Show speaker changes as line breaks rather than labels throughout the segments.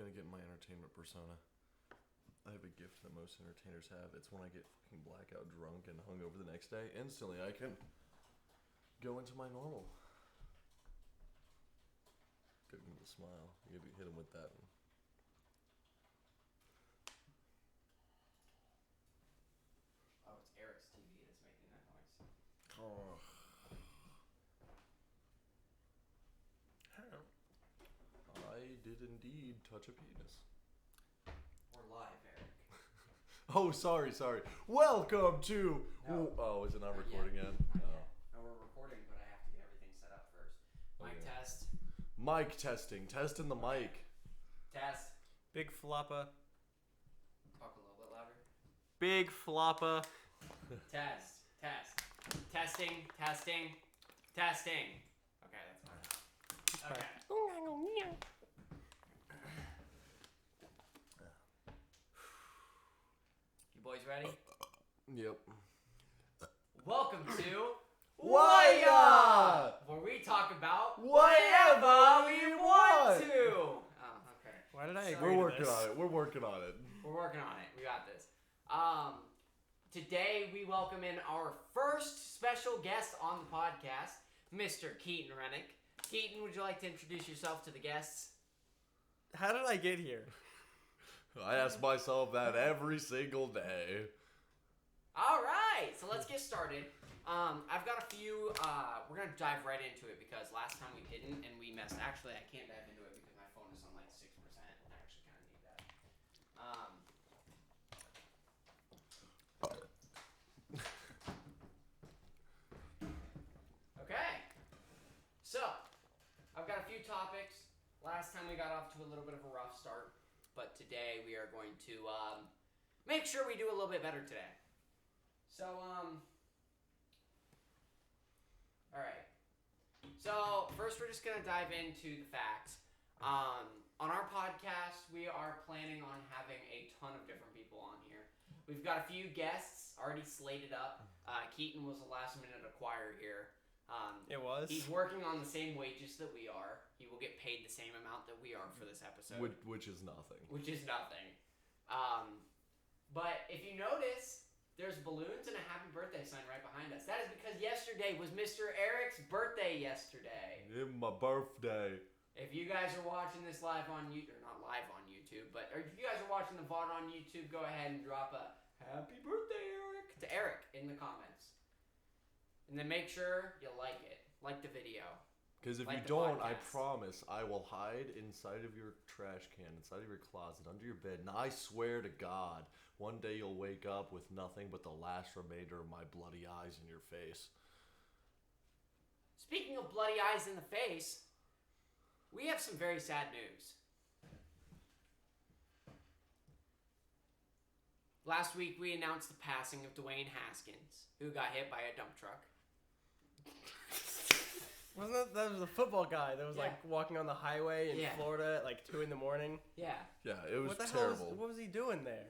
gonna get my entertainment persona. I have a gift that most entertainers have. It's when I get fucking blackout drunk and hungover the next day. Instantly, I can go into my normal. Give him the smile. You hit him with that.
Oh, it's Eric's TV that's making that noise.
Oh. I did indeed touch a penis.
We're live, Eric.
Oh, sorry. Welcome to...
No.
Oh, is it not
Not
recording
yet.
yet?
Not
No.
yet. No, we're recording, but I have to get everything set up first. Mic
Okay.
test.
Mic testing. Testing the mic.
Test.
Big floppa.
Talk a little bit louder.
Big floppa.
Test. Testing. Okay, that's fine. Okay. You boys ready?
Yep.
Welcome to
WHAHYA!
where we talk about
Whatever we want!
to. Oh, okay.
Why did I
So-
agree
We're
to
working
this?
on it. We're working on it.
We're working on it. We got this. Today we welcome in our first special guest on the podcast, Mr. Keaton Rennick. Keaton, would you like to introduce yourself to the guests?
How did I get here?
I ask myself that every single day.
All right, so let's get started. I've got a few. We're gonna dive right into it because last time we didn't and we messed. Actually, I can't dive into it because my phone is on like 6%. I actually kind of need that. Okay, so I've got a few topics. Last time we got off to a little bit of a rough start, but today we are going to make sure we do a little bit better today. So, alright. So, first we're just going to dive into the facts. On our podcast, we are planning on having a ton of different people on here. We've got a few guests already slated up. Keaton was a last minute acquire here.
It was?
He's working on the same wages that we are. He will get paid the same amount that we are for this episode.
Which is nothing.
Which is nothing. But if you notice, there's balloons and a happy birthday sign right behind us. That is because yesterday was Mr. Eric's birthday yesterday.
It's my birthday.
If you guys are watching this live on YouTube, or not live on YouTube, but or if you guys are watching the VOD on YouTube, go ahead and drop a happy birthday, Eric, to Eric in the comments. And then make sure you like it. Like the video.
Because if
Like
you
the
don't, I
podcast.
promise I will hide inside of your trash can, inside of your closet, under your bed. And I swear to God, one day you'll wake up with nothing but the last remainder of my bloody eyes in your face.
Speaking of bloody eyes in the face, we have some very sad news. Last week we announced the passing of Dwayne Haskins, who got hit by a dump truck.
Wasn't that was the football guy that was
Yeah.
like walking on the highway in
Yeah.
Florida at like 2 a.m?
Yeah.
Yeah, it was
What the
terrible.
hell what was he doing there?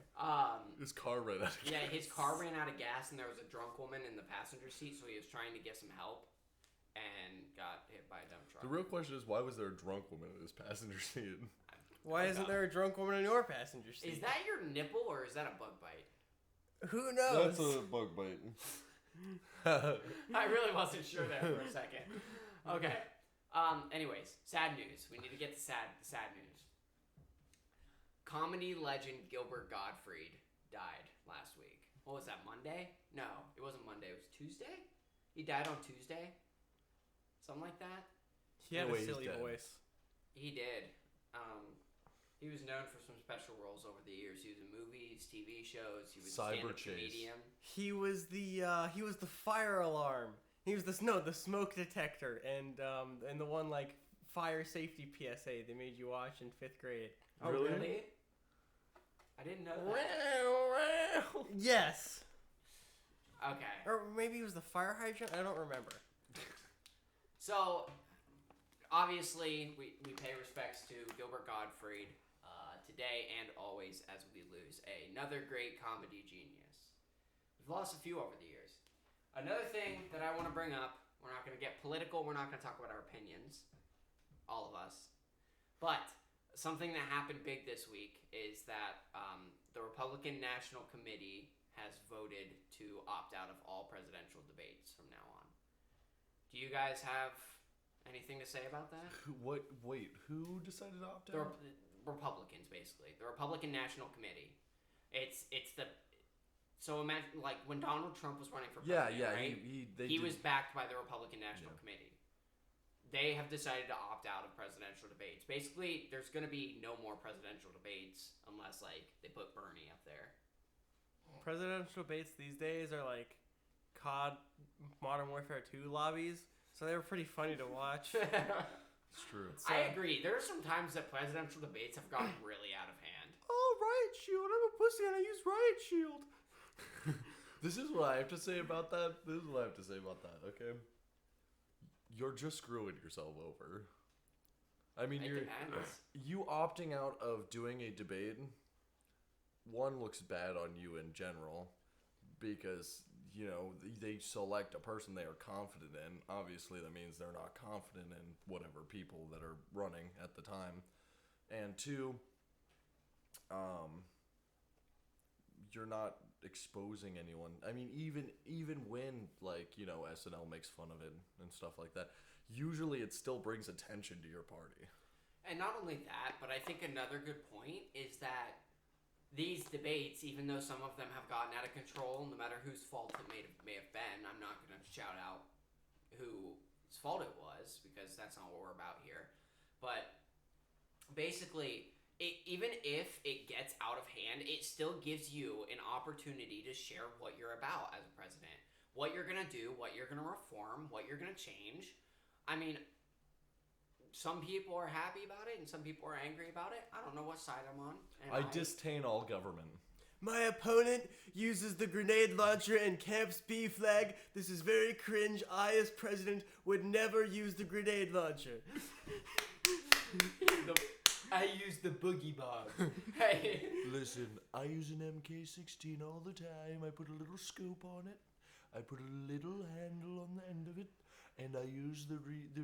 His car ran out of
Yeah,
gas.
his car ran out of gas and there was a drunk woman in the passenger seat, so he was trying to get some help and got hit by a dump truck.
The real question is, why was there a drunk woman in his passenger seat?
Why isn't there a drunk woman in your passenger seat?
Is that your nipple or is that a bug bite?
Who knows?
That's a bug bite.
I really wasn't sure there for a second. Okay. Anyways, sad news. We need to get the sad news. Comedy legend Gilbert Gottfried died last week. What was that, Monday? No, it wasn't Monday. It was Tuesday? He died on Tuesday? Something like that?
He had
No
a
way, he's
silly
dead.
voice.
He did. He was known for some special roles over the years. He was in movies, TV shows. He was a
Cyber
stand-up
Chase.
comedian.
He was the fire alarm. He was the smoke detector and the one like fire safety PSA they made you watch in 5th grade.
Oh, really? I didn't know that.
Yes.
Okay.
Or maybe it was the fire hydrant. I don't remember.
So, obviously, we pay respects to Gilbert Gottfried today and always as we lose another great comedy genius. We've lost a few over the years. Another thing that I want to bring up, we're not going to get political, we're not going to talk about our opinions, all of us, but something that happened big this week is that the Republican National Committee has voted to opt out of all presidential debates from now on. Do you guys have anything to say about that?
What? Wait, who decided to opt out?
The Republicans, basically. The Republican National Committee. It's the... So imagine, like, when Donald Trump was running for president, right? He was backed by the Republican National Committee. They have decided to opt out of presidential debates. Basically, there's going to be no more presidential debates unless, like, they put Bernie up there.
Presidential debates these days are like COD Modern Warfare 2 lobbies, so they were pretty funny to watch.
It's true.
I agree. There are some times that presidential debates have gotten really out of hand.
Oh, riot shield! I'm a pussy and I use riot shield.
This is what I have to say about that. Okay? You're just screwing yourself over. I mean, you opting out of doing a debate. One, looks bad on you in general because, you know, they select a person they are confident in. Obviously, that means they're not confident in whatever people that are running at the time. And two, you're not exposing anyone. I mean, even when, like, you know, SNL makes fun of it and stuff like that, usually it still brings attention to your party.
And not only that, but I think another good point is that these debates, even though some of them have gotten out of control, no matter whose fault it may have been, I'm not going to shout out whose fault it was, because that's not what we're about here. But basically, even if it gets out of hand, it still gives you an opportunity to share what you're about as a president. What you're going to do, what you're going to reform, what you're going to change. I mean, some people are happy about it and some people are angry about it. I don't know what side I'm on.
I disdain all government.
My opponent uses the grenade launcher and camps B flag. This is very cringe. I, as president, would never use the grenade launcher.
I use the boogie bomb. Hey.
Listen, I use an MK16 all the time. I put a little scope on it. I put a little handle on the end of it. And I use the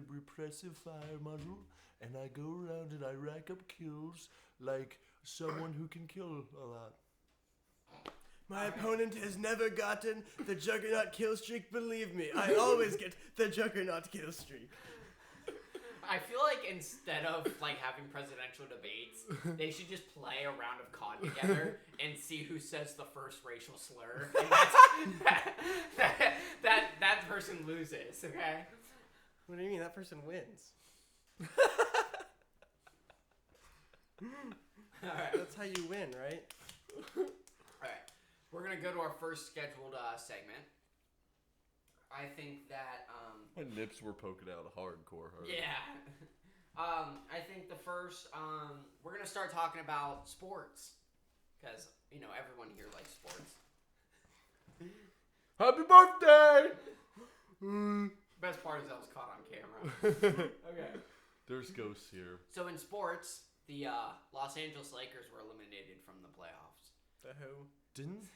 repressive fire muzzle. And I go around and I rack up kills like someone who can kill a lot.
My opponent has never gotten the Juggernaut kill streak, believe me. I always get the Juggernaut kill streak.
I feel like instead of like having presidential debates, they should just play a round of COD together and see who says the first racial slur. And that person loses. Okay.
What do you mean? That person wins.
All right.
That's how you win, right?
All right. We're gonna go to our first scheduled segment. I think that
My nips were poking out hardcore.
Yeah. I think the first we're gonna start talking about sports because you know everyone here likes sports.
Happy birthday!
Best part is that was caught on camera. Okay.
There's ghosts here.
So in sports, the Los Angeles Lakers were eliminated from the playoffs.
The who?
Didn't?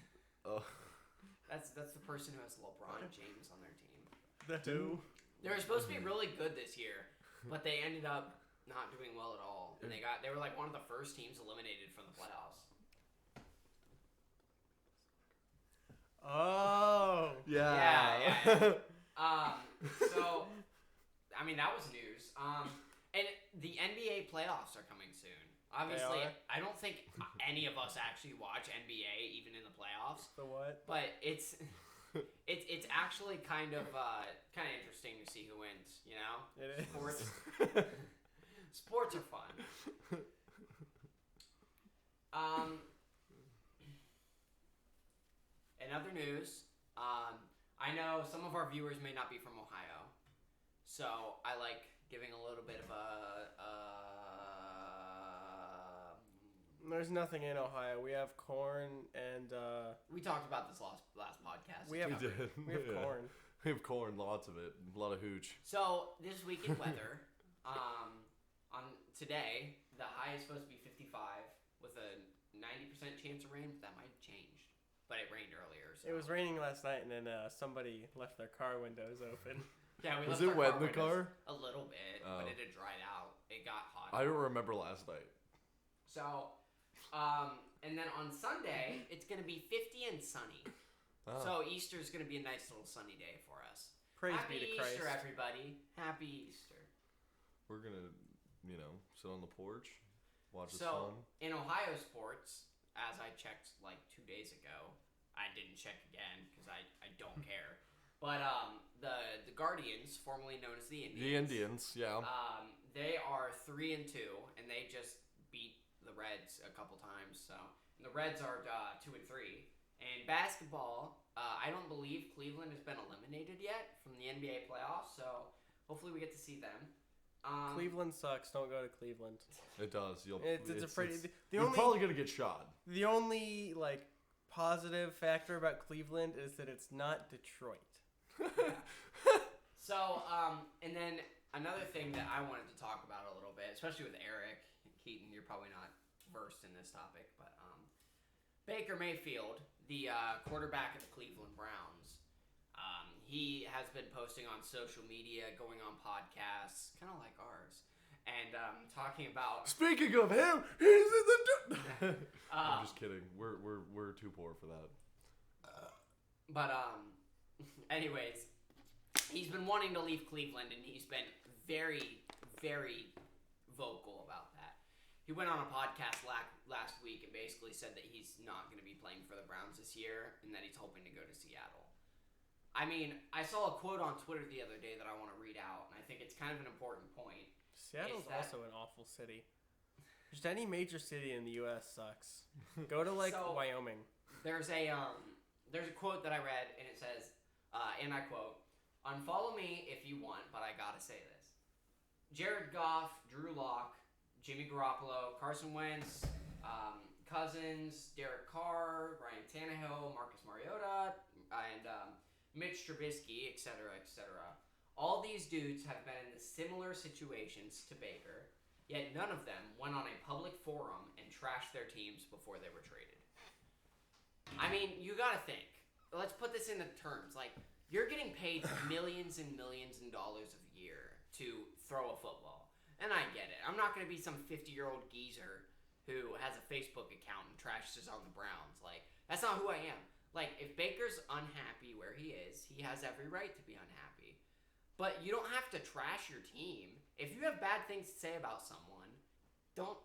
That's the person who has LeBron James on their team.
The who?
They were supposed to be really good this year, but they ended up not doing well at all, and they were like one of the first teams eliminated from the playoffs.
Oh.
Yeah. So, I mean, that was news. And the NBA playoffs are coming soon. Obviously, I don't think any of us actually watch NBA even in the playoffs.
The what?
But it's actually kind of interesting to see who wins. You know,
it is.
Sports are fun. In other news, I know some of our viewers may not be from Ohio, so I like giving a little bit of a.
There's nothing in Ohio. We have corn and.
We talked about this last podcast.
We have corn.
We have corn, lots of it, a lot of hooch.
So this week in weather, on today, the high is supposed to be 55 with a 90% chance of rain. That might have changed, but it rained earlier. So.
It was raining last night, and then somebody left their car windows open.
Yeah,
was it wet in the car?
A little bit, but it had dried out. It got hot.
I don't remember last night.
So, and then on Sunday, it's going to be 50 and sunny. Oh. So Easter's going to be a nice little sunny day for us.
Praise
Happy
be to Christ.
Easter, everybody. Happy Easter.
We're going to, sit on the porch, watch the
sun.
sun.
In Ohio sports, as I checked like 2 days ago, I didn't check again because I don't care. But the Guardians, formerly known as the Indians.
The Indians, yeah.
They are 3-2, and they just beat the Reds a couple times. So and the Reds are 2-3. And basketball, I don't believe Cleveland has been eliminated yet from the NBA playoffs. So hopefully we get to see them.
Cleveland sucks. Don't go to Cleveland.
It does. You're probably gonna get shot.
The only positive factor about Cleveland is that it's not Detroit.
Yeah. So, and then another thing that I wanted to talk about a little bit, especially with Eric Keaton, you're probably not versed in this topic, but Baker Mayfield, the quarterback of the Cleveland Browns, he has been posting on social media, going on podcasts, kind of like ours, and talking about.
Speaking of him, he's in the. I'm just kidding. We're too poor for that.
But anyways, he's been wanting to leave Cleveland, and he's been very, very vocal about that. He went on a podcast last week and basically said that he's not going to be playing for the Browns this year, and that he's hoping to go to Seattle. I mean, I saw a quote on Twitter the other day that I want to read out, and I think it's kind of an important point.
Seattle's also an awful city. Just any major city in the U.S. sucks. Go to Wyoming.
There's a quote that I read, and it says, and I quote, "Unfollow me if you want, but I gotta say this. Jared Goff, Drew Lock, Jimmy Garoppolo, Carson Wentz, Cousins, Derek Carr, Ryan Tannehill, Marcus Mariota, and Mitch Trubisky, etc., etc. All these dudes have been in similar situations to Baker, yet none of them went on a public forum and trashed their teams before they were traded." I mean, you gotta think. Let's put this into terms. You're getting paid millions and millions of dollars a year to throw a football. And I get it. I'm not gonna be some 50-year-old geezer who has a Facebook account and trashes on the Browns. That's not who I am. If Baker's unhappy where he is, he has every right to be unhappy. But you don't have to trash your team. If you have bad things to say about someone, don't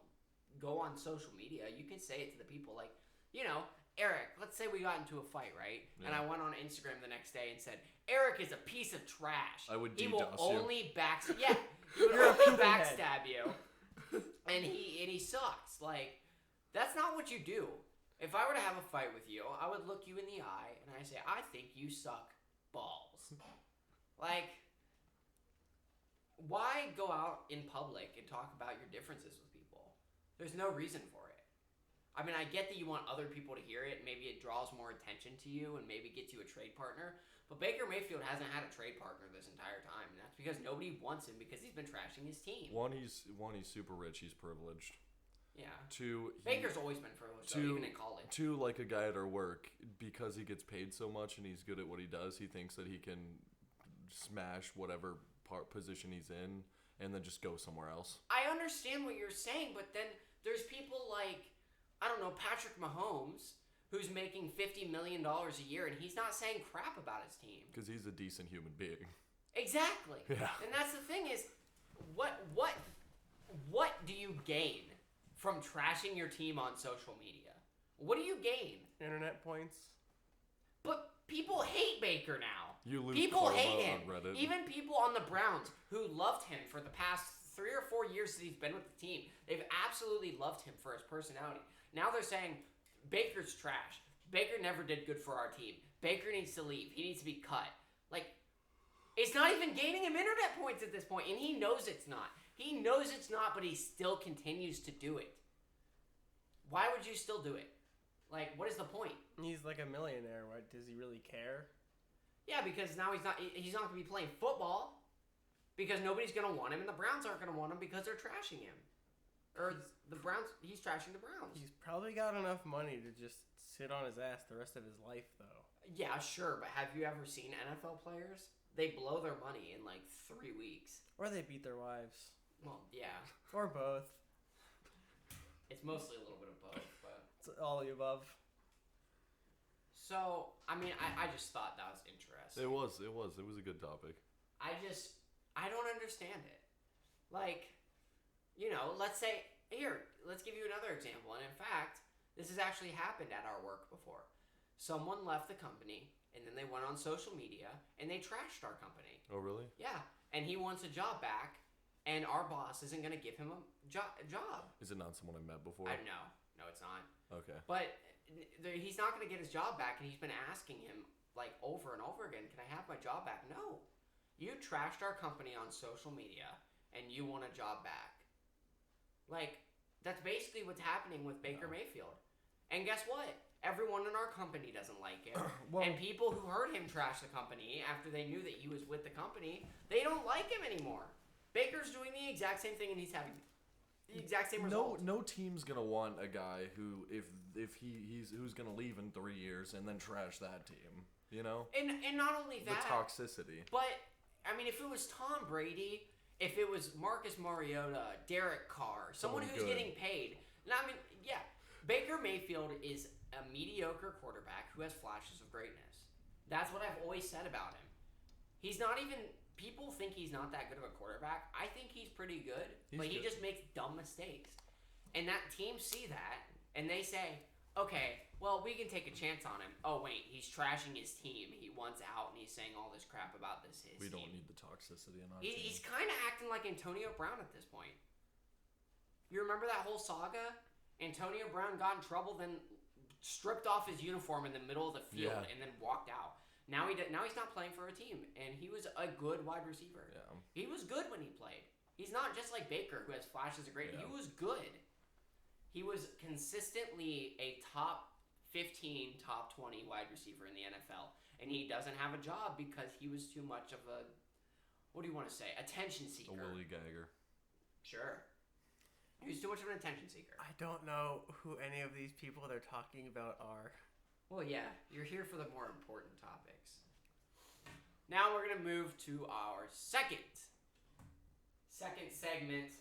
go on social media. You can say it to the people. Eric, let's say we got into a fight, right? Yeah. And I went on Instagram the next day and said, Eric is a piece of trash.
I would
DDoS
you.
He will only backstab you. And he sucks. That's not what you do. If I were to have a fight with you, I would look you in the eye and I say, I think you suck balls. Why go out in public and talk about your differences with people? There's no reason for it. I mean, I get that you want other people to hear it. Maybe it draws more attention to you and maybe gets you a trade partner. But Baker Mayfield hasn't had a trade partner this entire time. And that's because nobody wants him because he's been trashing his team.
One, he's super rich. He's privileged.
Yeah.
Two,
Baker's always been privileged, even in college.
Two, a guy at our work, because he gets paid so much and he's good at what he does, he thinks that he can smash whatever position he's in and then just go somewhere else.
I understand what you're saying, but then there's people Patrick Mahomes, who's making $50 million a year, and he's not saying crap about his team.
Because he's a decent human being.
Exactly.
Yeah.
And that's the thing is, what do you gain from trashing your team on social media? What do you gain?
Internet points.
But people hate Baker now.
You lose
people hate him.
On Reddit.
Even people on the Browns who loved him for the past 3 or 4 years that he's been with the team, they've absolutely loved him for his personality. Now they're saying Baker's trash. Baker never did good for our team. Baker needs to leave. He needs to be cut. It's not even gaining him internet points at this point, and he knows it's not. He knows it's not, but he still continues to do it. Why would you still do it? What is the point?
He's a millionaire. Right? Does he really care?
Yeah, because now he's not going to be playing football because nobody's going to want him, and the Browns aren't going to want him because they're trashing him. Or the Browns, he's trashing the Browns.
He's probably got enough money to just sit on his ass the rest of his life, though.
Yeah, sure, but have you ever seen NFL players? They blow their money in 3 weeks.
Or they beat their wives.
Well, yeah.
Or both.
It's mostly a little bit of both, but
It's all the above.
so I mean, I just thought that was interesting.
It was a good topic.
I don't understand it. Like, let's give you another example. And in fact, this has actually happened at our work before. Someone left the company, and then they went on social media, and they trashed our company.
Oh, really?
Yeah, and he wants a job back, and our boss isn't going to give him a job.
Is it not someone I met before?
No, it's not.
Okay.
But he's not going to get his job back, and he's been asking him, like, over and over again, can I have my job back? No. You trashed our company on social media, and you want a job back. Like, that's basically what's happening with Baker Mayfield. And guess what? Everyone in our company doesn't like him. And people who heard him trash the company after they knew that he was with the company, they don't like him anymore. Baker's doing the exact same thing, and he's having the exact same result.
No team's gonna want a guy who, if who's gonna leave in 3 years and then trash that team. You know.
And not only that,
the toxicity.
But I mean, if it was Tom Brady, if it was Marcus Mariota, Derek Carr, someone who's getting paid, I mean, yeah, Baker Mayfield is a mediocre quarterback who has flashes of greatness. That's what I've always said about him. He's not even. People think he's not that good of a quarterback. I think he's pretty good, but he just makes dumb mistakes. And that team see that, and they say, okay, well, we can take a chance on him. Oh, wait, he's trashing his team. He wants out, and he's saying all this crap about his team.
We don't need the toxicity in our team.
He's kind of acting like Antonio Brown at this point. You remember that whole saga? Antonio Brown got in trouble, then stripped off his uniform in the middle of the field, and then walked out. Now he's not playing for a team, and he was a good wide receiver.
Yeah.
He was good when he played. He's not just like Baker, who has flashes of great. Yeah. He was good. He was consistently a top 15, top 20 wide receiver in the NFL, and he doesn't have a job because he was too much of a, what do you want to say, attention seeker.
A Willie Gagger.
Sure. He was too much of an attention seeker.
I don't know who any of these people they're talking about are.
Well, yeah, you're here for the more important topics. Now we're going to move to our second segment.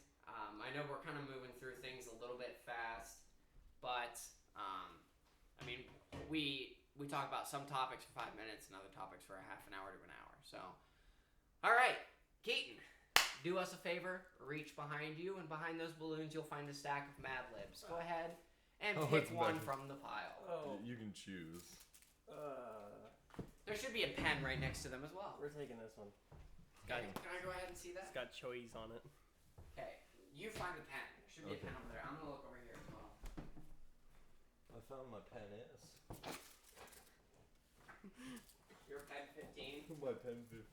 I know we're kind of moving through things a little bit fast, but, I mean, we talk about some topics for 5 minutes and other topics for a half an hour to an hour. So, all right, Keaton, do us a favor, reach behind you, and behind those balloons you'll find a stack of Mad Libs. Go ahead. And pick one from the pile.
Oh. You can choose.
There should be a pen right next to them as well.
We're taking this one.
Can I go ahead and see that?
It's got choice on it.
Okay, you find a pen. There should be a pen over there. I'm going to look over here as well.
I found my pen is.
Your pen 15?
My pen 15.
Do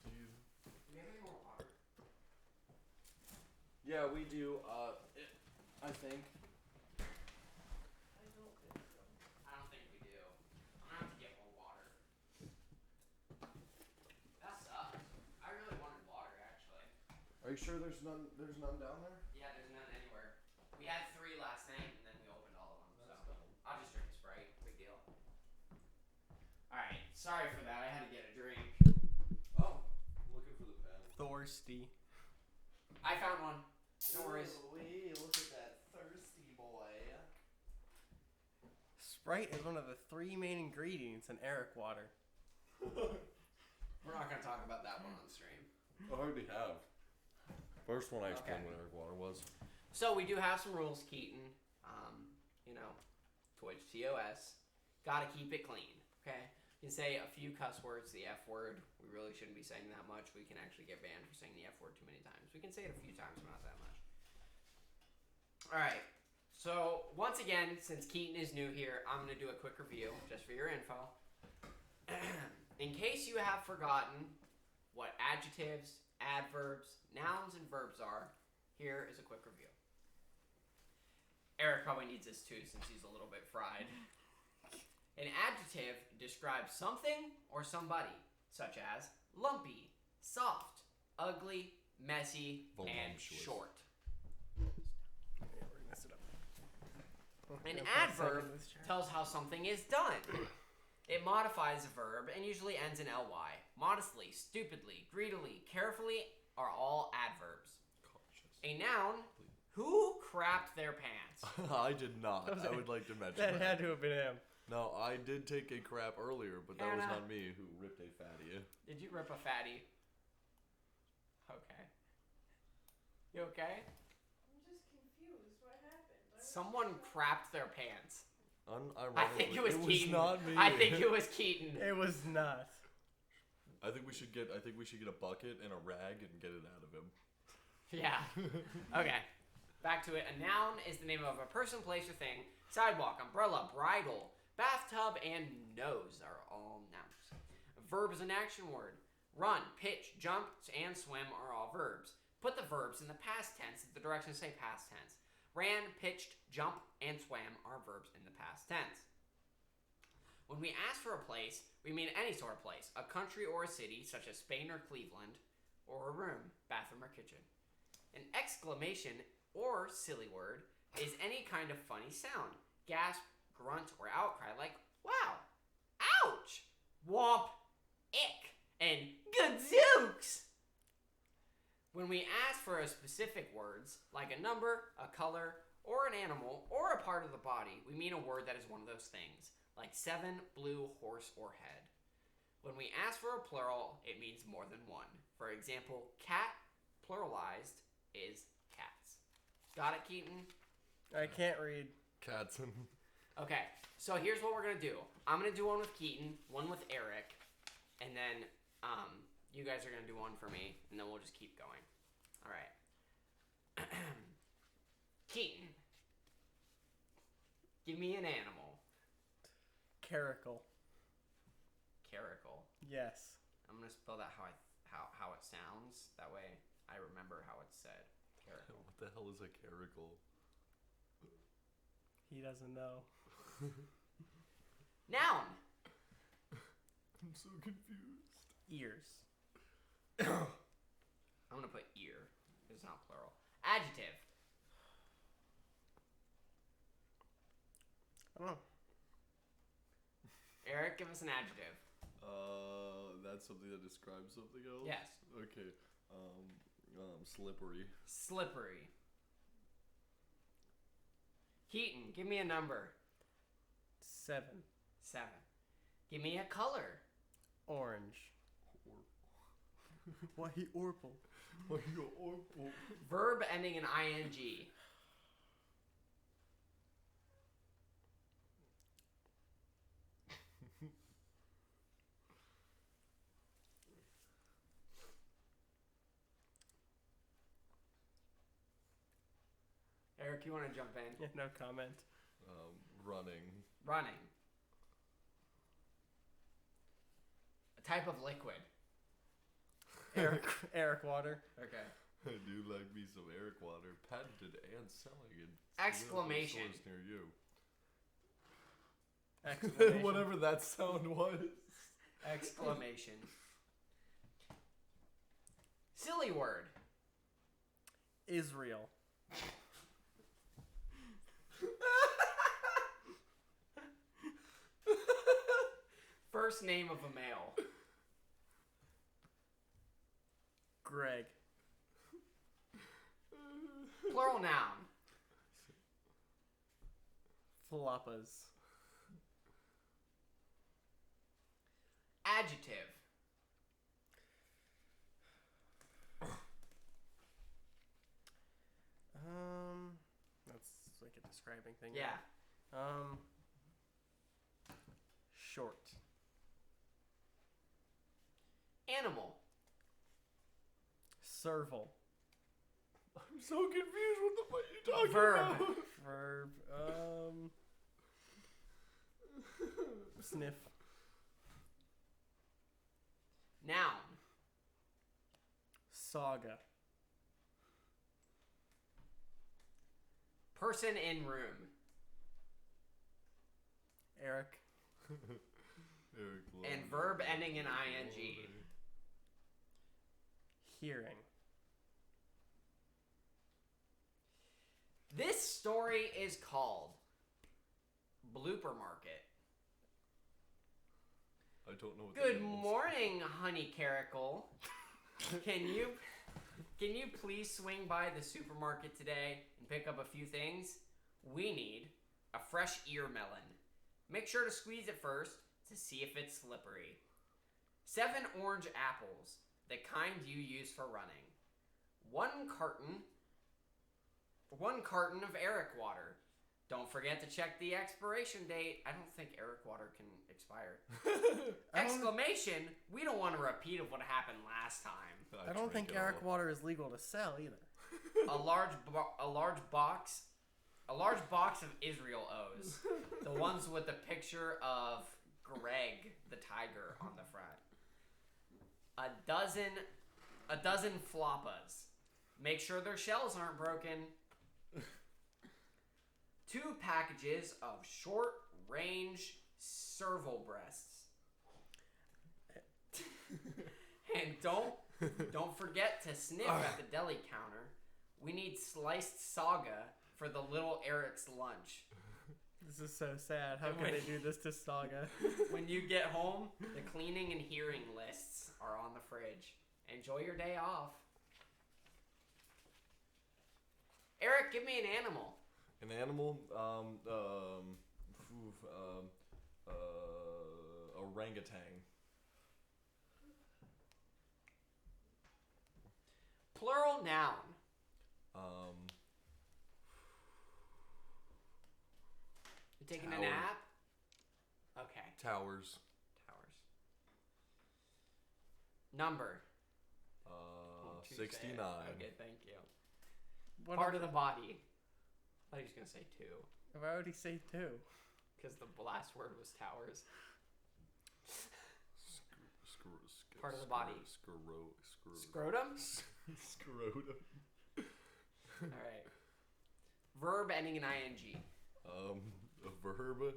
we have any more water?
Yeah, we do. I think. Are you sure there's none down there?
Yeah, there's none anywhere. We had 3 last night, and then we opened all of them. So I'll just drink a Sprite. Big deal. Alright, sorry for that. I had to get a drink.
Oh, looking for the pen.
Thirsty.
I found one. No worries.
Look at that thirsty boy.
Sprite is one of the 3 main ingredients in Eric water.
We're not going to talk about that one on the stream.
I already have. First one I explained what Eric water was.
So we do have some rules, Keaton. Twitch TOS. Gotta keep it clean, okay? You can say a few cuss words, the F word. We really shouldn't be saying that much. We can actually get banned for saying the F word too many times. We can say it a few times, but not that much. Alright, so once again, since Keaton is new here, I'm going to do a quick review, just for your info. In case you have forgotten what adjectives, adverbs, nouns, and verbs are, here is a quick review. Eric probably needs this too since he's a little bit fried. An adjective describes something or somebody, such as lumpy, soft, ugly, messy, and short. An adverb tells how something is done. It modifies a verb and usually ends in ly. Modestly, stupidly, greedily, carefully are all adverbs. A noun, who crapped their pants.
I did not. I would like to mention
That had to have been him.
No, I did take a crap earlier, but that was
Anna.
not me who ripped a fatty.
Did you rip a fatty? Okay. You okay?
I'm just confused. What happened?
Someone crapped their pants.
Unironically,
I think it was Keaton.
not me.
I think it was Keaton.
It was not.
I think we should get a bucket and a rag and get it out of him.
Yeah. Okay. Back to it. A noun is the name of a person, place, or thing. Sidewalk, umbrella, bridle, bathtub, and nose are all nouns. A verb is an action word. Run, pitch, jump, and swim are all verbs. Put the verbs in the past tense if the directions say past tense. Ran, pitched, jump, and swam are verbs in the past tense. When we ask for a place, we mean any sort of place, a country or a city, such as Spain or Cleveland, or a room, bathroom or kitchen. An exclamation or silly word is any kind of funny sound, gasp, grunt, or outcry like, wow, ouch, womp, ick, and gadzooks. When we ask for a specific words, like a number, a color, or an animal, or a part of the body, we mean a word that is one of those things, like 7, blue, horse, or head. When we ask for a plural, it means more than one. For example, cat, pluralized, is cats. Got it, Keaton?
I can't read.
Cats.
Okay, so here's what we're going to do. I'm going to do one with Keaton, one with Eric, and then you guys are going to do one for me, and then we'll just keep going. All right. Keaton, give me an animal.
Caracal.
Caracal.
Yes.
I'm going to spell that how it sounds. That way I remember how it's said. Caracal.
What the hell is a caracal?
He doesn't know.
Noun.
I'm so confused.
Ears.
I'm going to put ear. It's not plural. Adjective.
I don't know.
Eric, give us an adjective.
That's something that describes something else?
Yes.
Okay. Slippery.
Slippery. Keaton, give me a number.
7.
7. Give me a color.
Orange. Why he orple?
Why you orple?
Verb ending in ing. Eric, you want to jump in?
Yeah, no comment.
Running.
Running. A type of liquid.
Eric water.
Okay.
I do like me some Eric water, patented and selling in
Exclamation.
stores near you.
Exclamation.
Whatever that sound was.
Exclamation. Silly word.
Israel.
First name of a male.
Greg.
Plural noun.
Flapas.
Adjective.
That's like a describing thing.
Yeah.
Right? Short.
Animal.
Serval.
I'm so confused. What the fuck are you talking
Verb.
about?
Verb. Sniff.
Noun.
Saga.
Person in room.
Eric.
Eric
And verb ending in ing.
Hearing.
This story is called Blooper Market.
I don't know what
Good
that means.
morning, Honey Caracal. Can you Can you please swing by the supermarket today and pick up a few things? We need a fresh ear melon. Make sure to squeeze it first to see if it's slippery. 7 orange apples, the kind you use for running. 1 carton of Eric water. Don't forget to check the expiration date. I don't think Eric water can expire. Exclamation, we don't want a repeat of what happened last time.
I don't think Eric water is legal to sell either.
A large box of Israel O's. The ones with the picture of Greg the tiger on the front. A dozen floppas. Make sure their shells aren't broken. 2 packages of short-range serval breasts. And don't forget to sniff at the deli counter. We need sliced saga for the little Eric's lunch.
This is so sad. How can they do this to Saga?
When you get home, the cleaning and hearing lists are on the fridge. Enjoy your day off. Eric, give me an animal.
An animal? Orangutan.
Plural noun. You taking a nap? Okay.
Towers.
Number.
69.
Okay, thank you.
What
Part of the body. I thought he was going to say 2.
If I already say 2.
Because the last word was towers. Part of the body. Scrotum?
Scrotum.
Alright. Verb ending in ing.
A verb.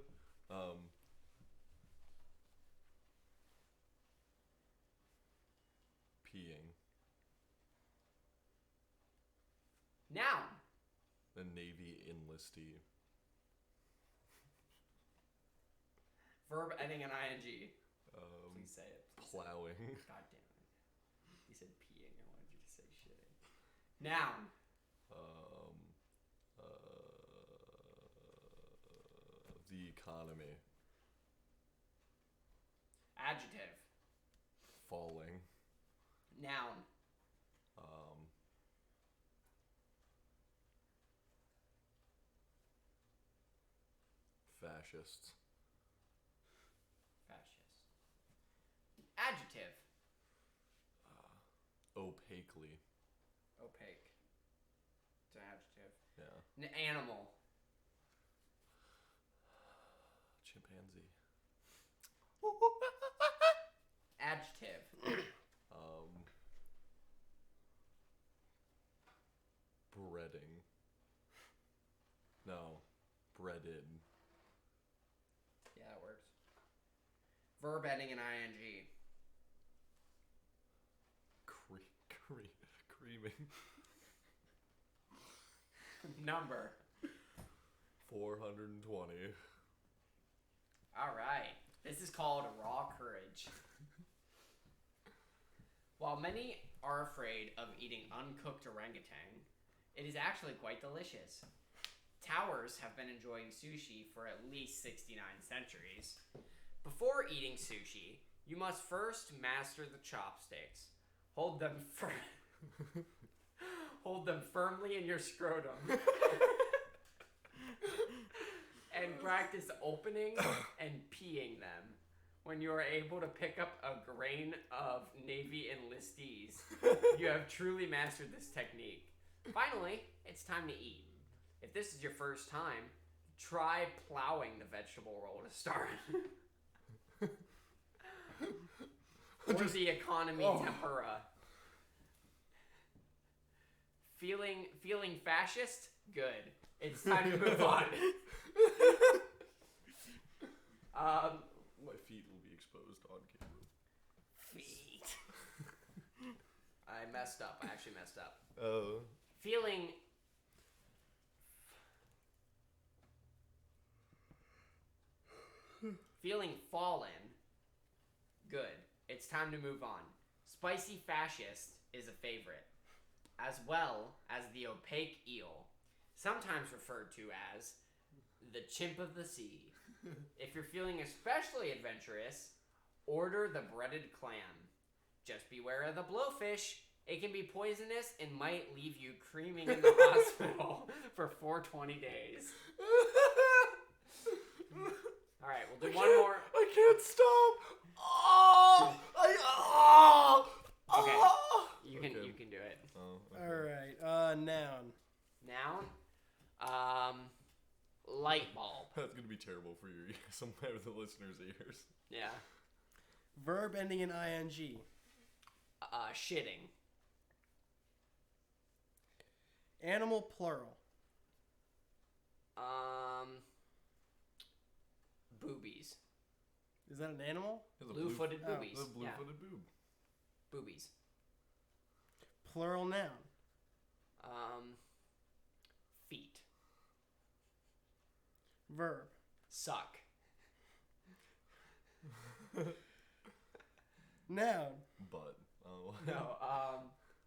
Peeing.
Noun.
A Navy enlistee.
Verb ending in ing. Please say it.
Plowing.
God damn it. You said peeing. I wanted you to say shitting. Noun.
The economy.
Adjective.
Falling.
Noun.
Fascists.
Fascist. Adjective.
Opaquely.
Opaque. It's an adjective.
Yeah.
Animal.
Chimpanzee.
Adjective.
Breading. No. Breaded.
Yeah, that works. Verb ending in ing.
Creaming.
Number.
420.
All right. This is called raw courage. While many are afraid of eating uncooked orangutan, it is actually quite delicious. Towers have been enjoying sushi for at least 69 centuries. Before eating sushi, you must first master the chopsticks. Hold them firmly in your scrotum. And practice opening and peeing them. When you are able to pick up a grain of Navy enlistees, you have truly mastered this technique. Finally, it's time to eat. If this is your first time, try plowing the vegetable roll to start. Or the economy tempura. Feeling fascist? Good. It's time to move on.
My feet will be exposed on camera.
Feet. I messed up. I actually messed up.
Oh.
Feeling fallen. Good. It's time to move on. Spicy fascist is a favorite. as well as the opaque eel, sometimes referred to as the chimp of the sea. If you're feeling especially adventurous, order the breaded clam. Just beware of the blowfish. It can be poisonous and might leave you creaming in the hospital for 420 days. Alright, we'll do one more.
I can't stop. Oh!
Okay,
Oh!
you can do it.
Oh, okay.
Alright, noun.
Noun? Light bulb.
That's gonna be terrible for your some of the listeners' ears.
Yeah.
Verb ending in ing.
Shitting.
Animal plural.
Boobies.
Is that an animal?
It's a
Blue-footed
oh,
boobies.
The blue-footed boob.
Boobies.
Plural noun.
Feet.
Verb.
Suck.
Noun.
Butt. Oh.
No,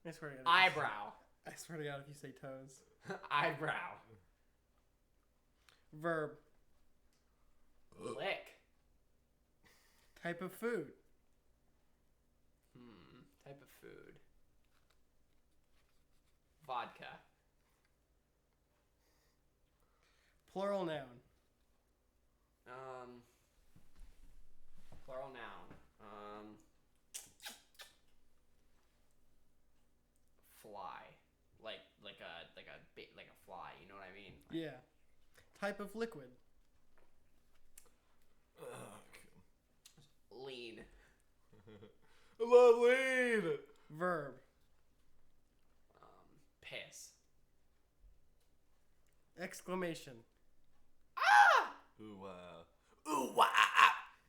I swear to God.
eyebrow.
I swear to God if you say toes.
Eyebrow.
Verb.
Lick.
Type of food.
Type of food. Vodka.
Plural noun.
Plural noun. Fly. Like a fly, you know what I mean?
Yeah. Type of liquid.
Lean.
I love lean.
Verb.
Piss.
Exclamation.
Ooh, wow.
Ooh, wah,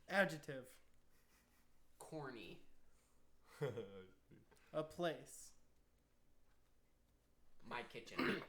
Adjective.
Corny.
A place.
My kitchen.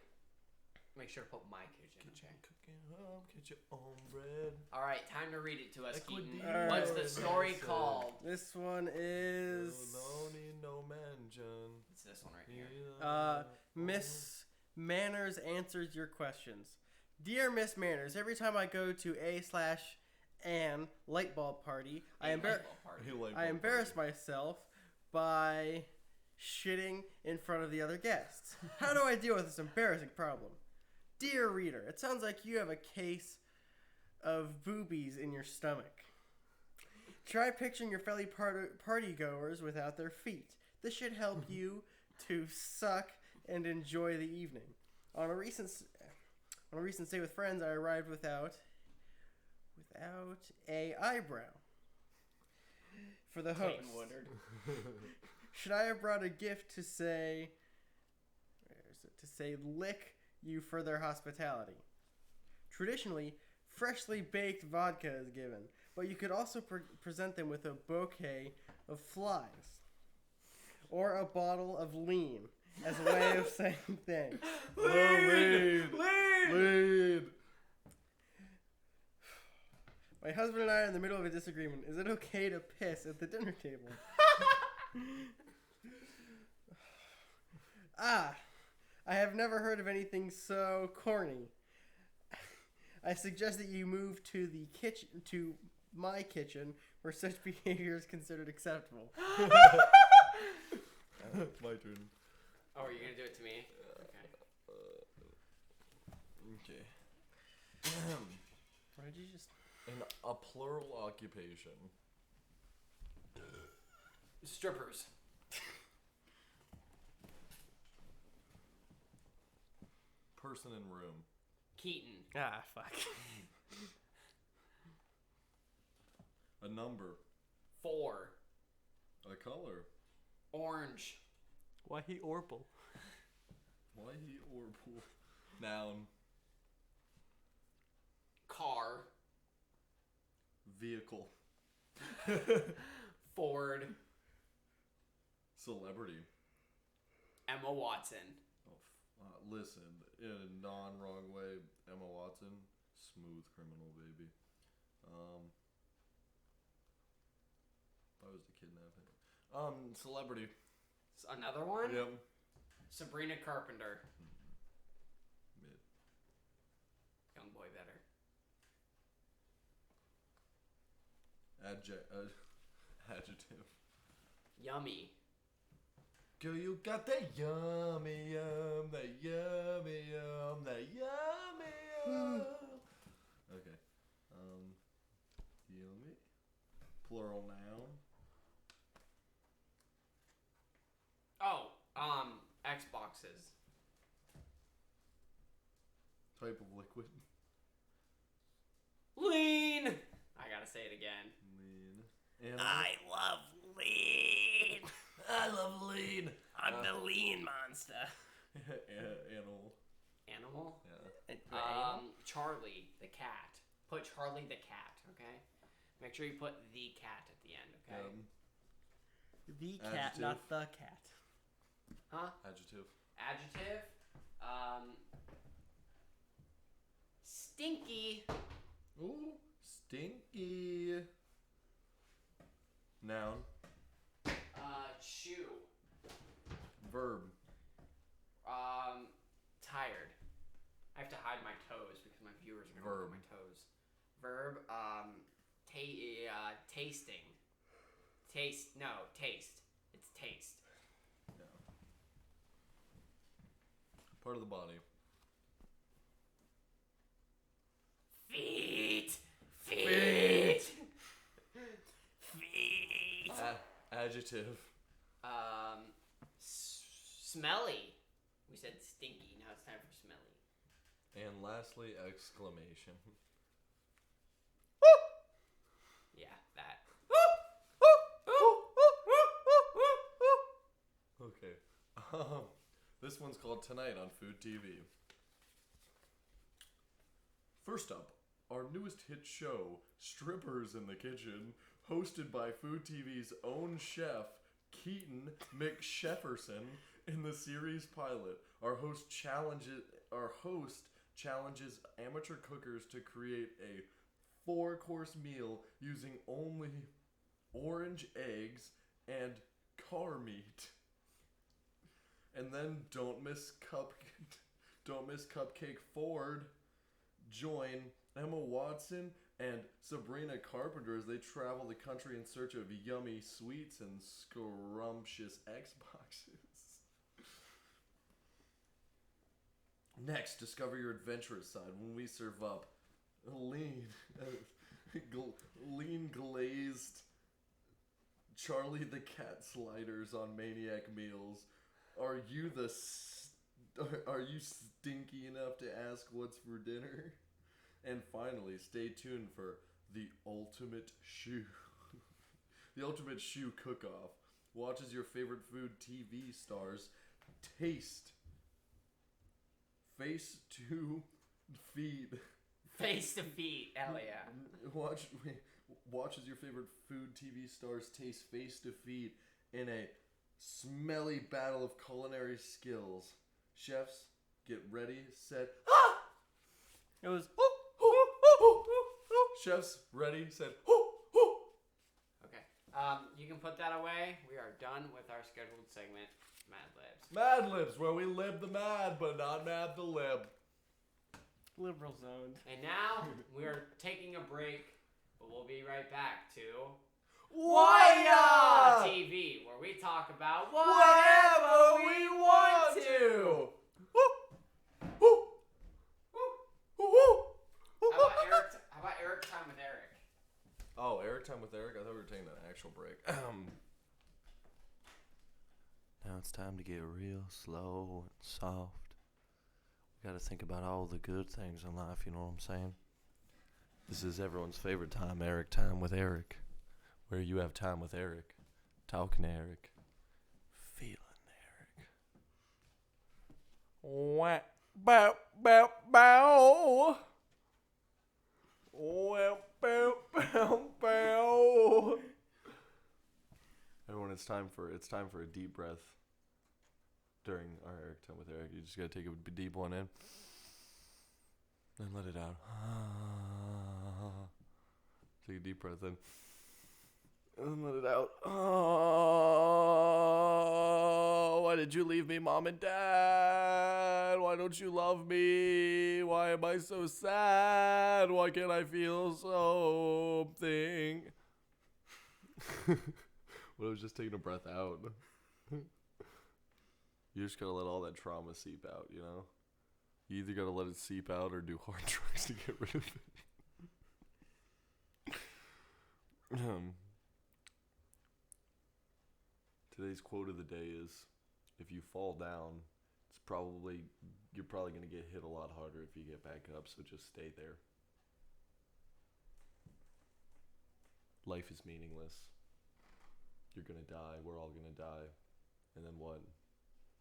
Make sure to put my kitchen.
Cooking home, get your own bread.
All right, time to read it to us, Keaton.
All
What's
right.
the story called?
This one is
No need no mansion.
It's this one right here.
Miss Manners answers your questions. Dear Miss Manners, every time I go to a/an light bulb party, I embarrass myself by shitting in front of the other guests. How do I deal with this embarrassing problem? Dear reader, it sounds like you have a case of boobies in your stomach. Try picturing your fellow party goers without their feet. This should help you to suck and enjoy the evening. On a recent stay with friends, I arrived without a eyebrow for the host.
Clayton Woodard.
Should I have brought a gift to say lick you for their hospitality? Traditionally, freshly baked vodka is given, but you could also present them with a bouquet of flies or a bottle of lean as a way of saying thanks.
Lean.
My husband and I are in the middle of a disagreement. Is it okay to piss at the dinner table? I have never heard of anything so corny. I suggest that you move to my kitchen, where such behavior is considered acceptable.
My turn.
Oh, are you gonna do it to me?
Okay.
Why did you just...
A plural occupation.
Strippers.
Person in room.
Keaton.
Fuck.
A number.
4.
A color.
Orange.
Why he Orple?
Why he or pool? Noun.
Car.
Vehicle.
Ford.
Celebrity.
Emma Watson.
Listen, in a non-wrong way, Emma Watson, smooth criminal, baby. If I was the kidnapping. Celebrity.
Another one?
Yep.
Sabrina Carpenter.
Mid.
Young boy better.
Adjective.
Yummy.
Girl, you got that yummy yum, that yummy yum, that yummy yum. Okay. Yummy. Plural noun.
Oh, Xboxes.
Type of liquid.
Lean. I gotta say it again.
Lean. Animal.
I love lean.
I love lean.
I'm the lean monster.
Animal.
Animal?
Yeah.
Charlie the cat. Put Charlie the cat, okay? Make sure you put the cat at the end, okay?
The cat,
Adjective.
not the cat.
Huh?
Adjective.
Adjective. Stinky.
Ooh, stinky. Noun.
Shoe.
Verb.
Tired. I have to hide my toes because my viewers are gonna look at my toes. Verb. Tasting. Taste. No, taste. It's taste.
No. Part of the body.
Feet. Feet.
Adjective.
Smelly. We said stinky. Now it's time for smelly.
And lastly, exclamation.
Yeah, that.
Okay. This one's called Tonight on Food TV. First up, our newest hit show, Strippers in the Kitchen, hosted by Food TV's own chef, Keaton McShefferson. In the series pilot, our host challenges amateur cookers to create a 4-course meal using only orange eggs and car meat. And then don't miss Cupcake Ford. Join Emma Watson and Sabrina Carpenter as they travel the country in search of yummy sweets and scrumptious Xboxes. Next, discover your adventurous side when we serve up lean glazed Charlie the Cat sliders on Maniac Meals. Are you stinky enough to ask what's for dinner? And finally, stay tuned for the ultimate shoe. The ultimate shoe cook-off. Watch as your favorite food TV stars taste face to feed.
Face to feet. Hell yeah.
Watch as your favorite food TV stars taste face to feed in a smelly battle of culinary skills. Chefs, get ready, set.
It was.
Chefs, ready, set.
Okay. You can put that away. We are done with our scheduled segment, Mad Libs.
Mad Libs, where we lib the mad, but not mad the lib.
Liberal zoned.
And now we are taking a break, but we'll be right back to
WHAHYA
TV, where we talk about
whatever we want to.
How about Eric time with Eric?
Oh, Eric time with Eric? I thought we were taking an actual break. Now it's time to get real slow and soft. We gotta think about all the good things in life, you know what I'm saying? This is everyone's favorite time, Eric time with Eric. Where you have time with Eric. Talking to Eric. Feeling Eric. Wah, bow, bow, bow. Well, bow, bow, bow. Everyone, it's time for a deep breath during our Eric time with Eric. You just gotta take a deep one in and let it out. Take a deep breath in and let it out. Oh, I Why did you leave me, Mom and Dad? Why don't you love me? Why am I so sad? Why can't I feel something? Well, I was just taking a breath out. You just gotta let all that trauma seep out, you know? You either gotta let it seep out or do hard drugs to get rid of it. Today's quote of the day is, if you fall down, you're probably gonna get hit a lot harder if you get back up, so just stay there. Life is meaningless. You're gonna die, we're all gonna die. And then what?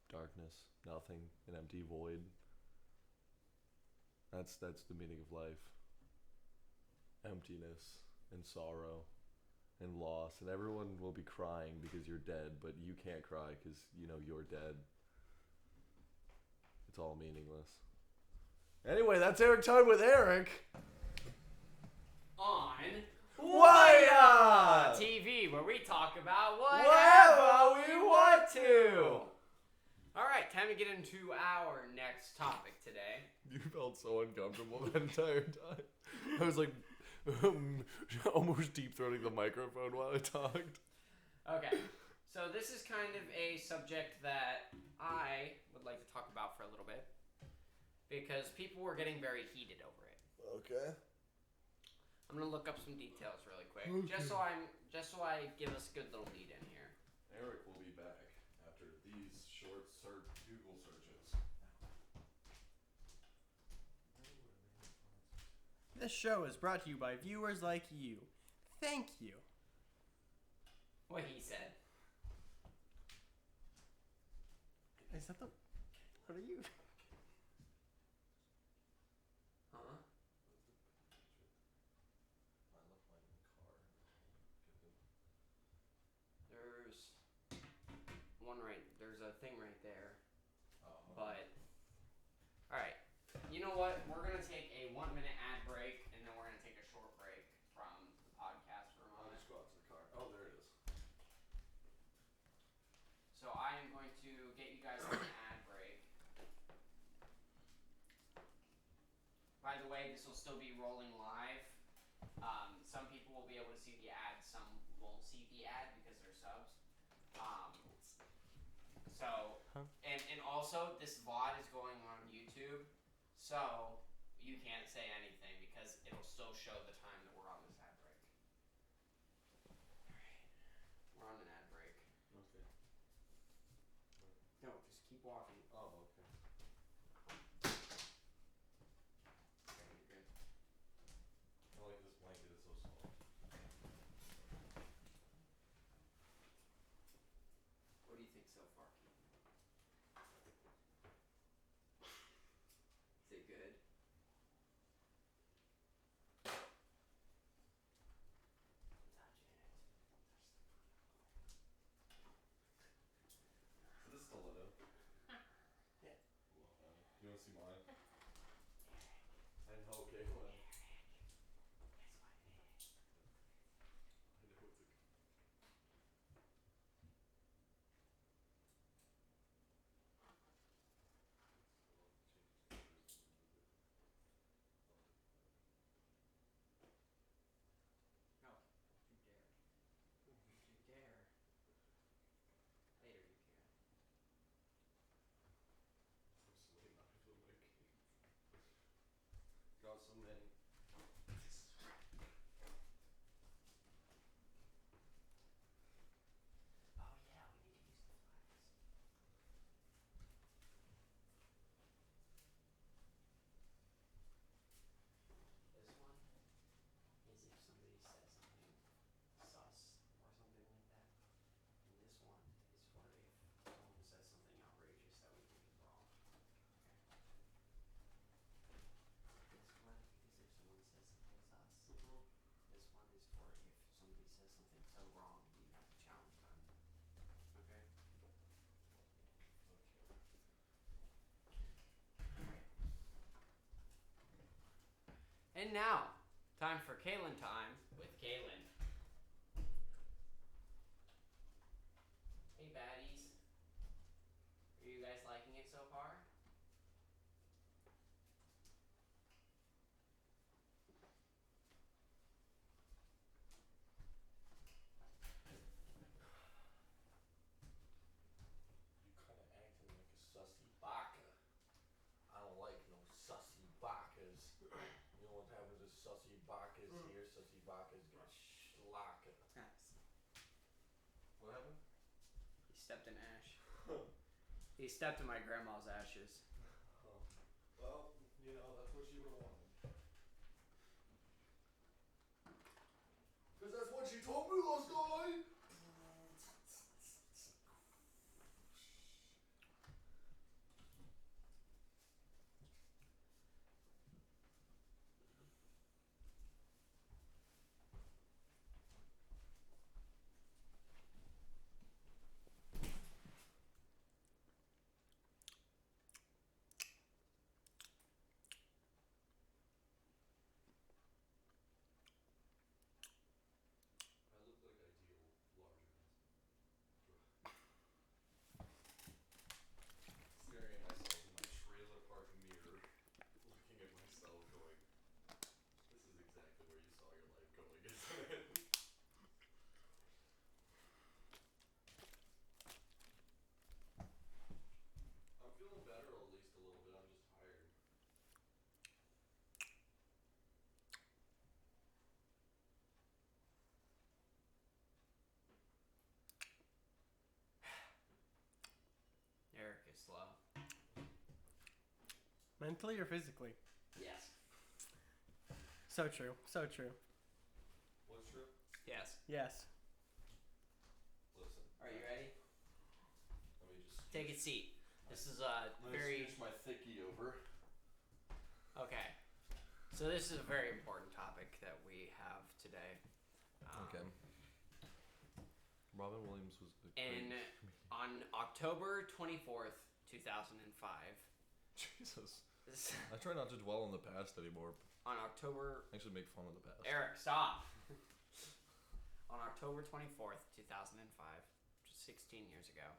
Darkness, nothing, an empty void. That's the meaning of life. Emptiness and sorrow and loss, and everyone will be crying because you're dead, but you can't cry because you know you're dead. It's all meaningless. Anyway, that's Eric Time with Eric.
On
WHAHYA
TV, where we talk about whatever we want to. All right, time to get into our next topic today.
You felt so uncomfortable that entire time. I was like almost deep throating the microphone while I talked.
Okay, so this is kind of a subject that I would like to talk about for a little bit because people were getting very heated over it.
Okay.
I'm gonna look up some details really quick, just so I give us a good little lead in here.
Eric will be back after these short Google searches.
This show is brought to you by viewers like you. Thank you.
What he said.
Is that the... What are you...
Huh? There's a thing right there. But, alright. You know what? We're going to take a 1-minute ad break, and then we're going to take a short break from the podcast for a moment.
I'll just go out to the car. Oh, there it is.
So I am going to get you guys on an ad break. By the way, this will still be rolling live. Some people will be able to see the ad, some won't see the ad because they're subs. And also this VOD is going on YouTube, so you can't say anything because it'll still show the time that we're on this ad break. Alright. We're on an ad break.
Okay.
No, just keep walking.
Oh, okay.
Okay, you're good.
I like this blanket, it's so soft.
What do you think so far, Keith? Is it good?
Is this stiletto?
Yeah.
You want to see mine? I know, Caitlin. Got so many.
Oh yeah, we need to use the flags. This one is if somebody says something sus or something like that. And this one is for if someone says something outrageous that we think is wrong. Okay. This one is if someone says something sus. This one is for if somebody says something so wrong you have to challenge them. Okay? And now, time for Kaylin time with Kaylin. Hey baddies.
Sussy Bach is here. Sussy Bach is gonna schlock it. What happened?
He stepped in ash. He stepped in my grandma's ashes.
Oh. Well, you know, that's what she would have wanted. Because that's what she told me last night!
Slow.
Mentally or physically?
Yes.
So true. So true.
What's true?
Yes.
Yes.
Listen.
Are you ready?
Let me just
take a seat. This is a very.
Scooch my thickie over.
Okay. So this is a very important topic that we have today.
Okay. Robin Williams was
on October 24th, 2005.
Jesus. I try not to dwell on the past anymore.
On October...
Actually make fun of the past.
Eric, stop! On October 24th, 2005, which is 16 years ago,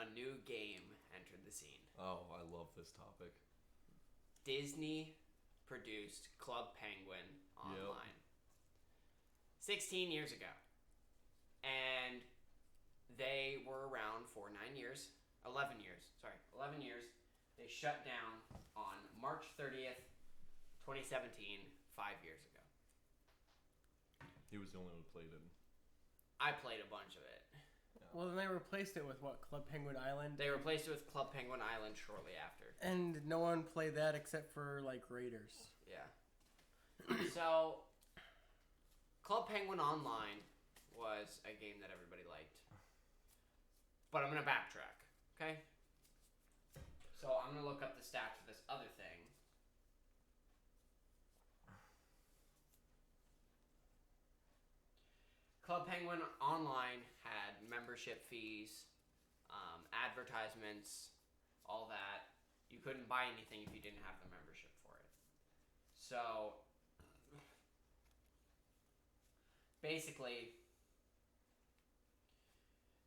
a new game entered the scene.
Oh, I love this topic.
Disney produced Club Penguin online. 16 years ago. And they were around for 11 years. They shut down on March 30th, 2017, 5 years ago.
He was the only one who played it.
I played a bunch of it.
Yeah. Well, then they replaced it with what? Club Penguin Island?
They replaced it with Club Penguin Island shortly after.
And no one played that except for, like, Raiders.
Yeah. So, Club Penguin Online was a game that everybody liked. But I'm going to backtrack, okay? So I'm going to look up the stats for this other thing. Club Penguin Online had membership fees, advertisements, all that. You couldn't buy anything if you didn't have the membership for it. So, basically,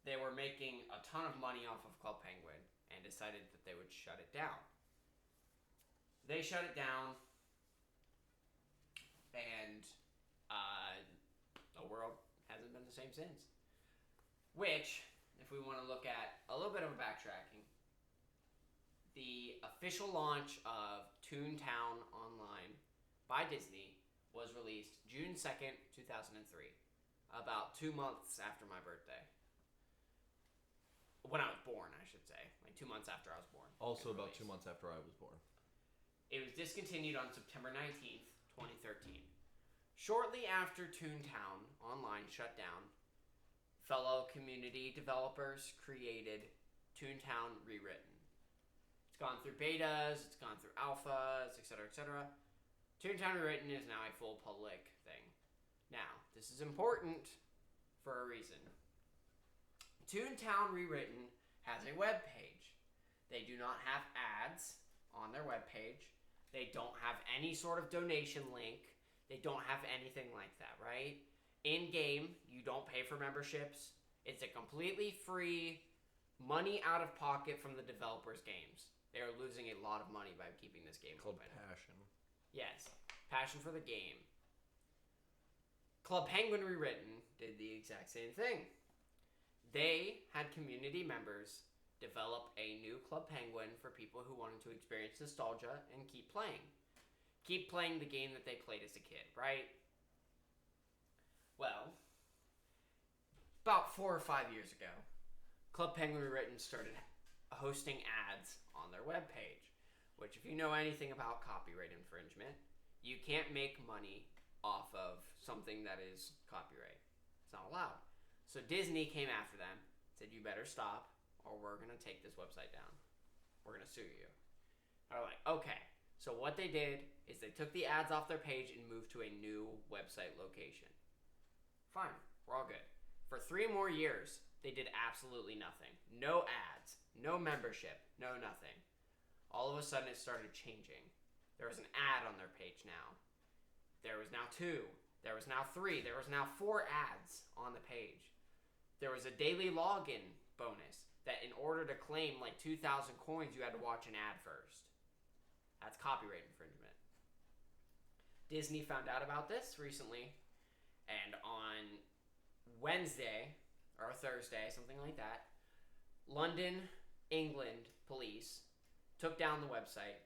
they were making a ton of money off of Club Penguin and decided that they would shut it down. They shut it down, and the world hasn't been the same since. Which, if we want to look at a little bit of a backtracking, the official launch of Toontown Online by Disney was released June 2nd, 2003, about 2 months after my birthday. When I was born, I should say. Like 2 months after I was born.
Also about 2 months after I was born.
It was discontinued on September 19th, 2013. Shortly after Toontown Online shut down, fellow community developers created Toontown Rewritten. It's gone through betas, it's gone through alphas, etc., etc. Toontown Rewritten is now a full public thing. Now, this is important for a reason. Toontown Rewritten has a web page. They do not have ads on their web page. They don't have any sort of donation link. They don't have anything like that, right? In-game, you don't pay for memberships. It's a completely free, money out of pocket from the developers' games. They are losing a lot of money by keeping this game
called
open.
passion.
Yes, passion for the game. Club Penguin Rewritten did the exact same thing. They had community members develop a new Club Penguin for people who wanted to experience nostalgia and keep playing. keep playing the game that they played as a kid, right? Well, about 4 or 5 years ago, Club Penguin Rewritten started hosting ads on their webpage, which if you know anything about copyright infringement, you can't make money off of something that is copyright. It's not allowed. So Disney came after them, said, you better stop or we're going to take this website down. We're going to sue you. They're like, okay. So what they did is they took the ads off their page and moved to a new website location. Fine. We're all good. For 3 more years, they did absolutely nothing. No ads, no membership, no nothing. All of a sudden, it started changing. There was an ad on their page now. There was now 2. There was now 3. There was now 4 ads on the page. There was a daily login bonus that in order to claim like 2,000 coins, you had to watch an ad first. That's copyright infringement. Disney found out about this recently, and on Wednesday or Thursday, something like that, London, England police took down the website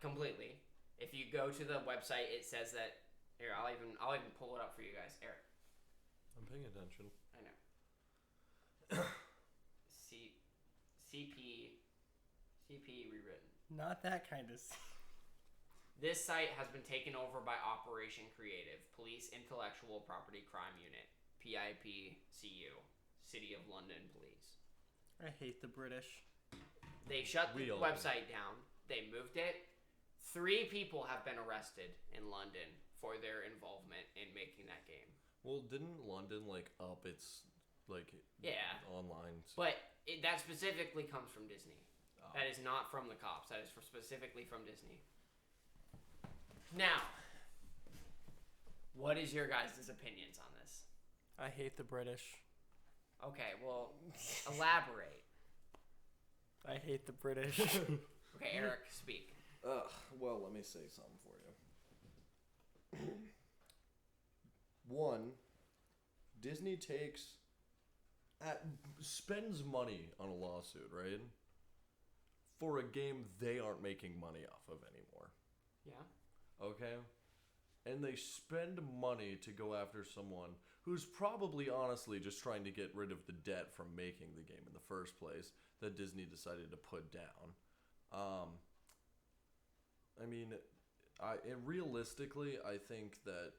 completely. If you go to the website, it says that here. I'll even pull it up for you guys. Eric,
I'm paying attention.
I know. CP rewritten.
Not that kind of.
This site has been taken over by Operation Creative, Police Intellectual Property Crime Unit, PIPCU, City of London Police.
I hate the British.
They shut the website down. They moved it. 3 people have been arrested in London for their involvement in making that game.
Well, didn't London up its online?
But that specifically comes from Disney. Oh. That is not from the cops. That is specifically from Disney. Now, what is your guys' opinions on this?
I hate the British.
Okay, well, elaborate.
I hate the British.
Okay, Eric, speak.
Well, let me say something for you. 1, Disney spends money on a lawsuit, right? For a game they aren't making money off of anymore.
Yeah.
Okay? And they spend money to go after someone who's probably honestly just trying to get rid of the debt from making the game in the first place that Disney decided to put down. I mean, realistically, I think that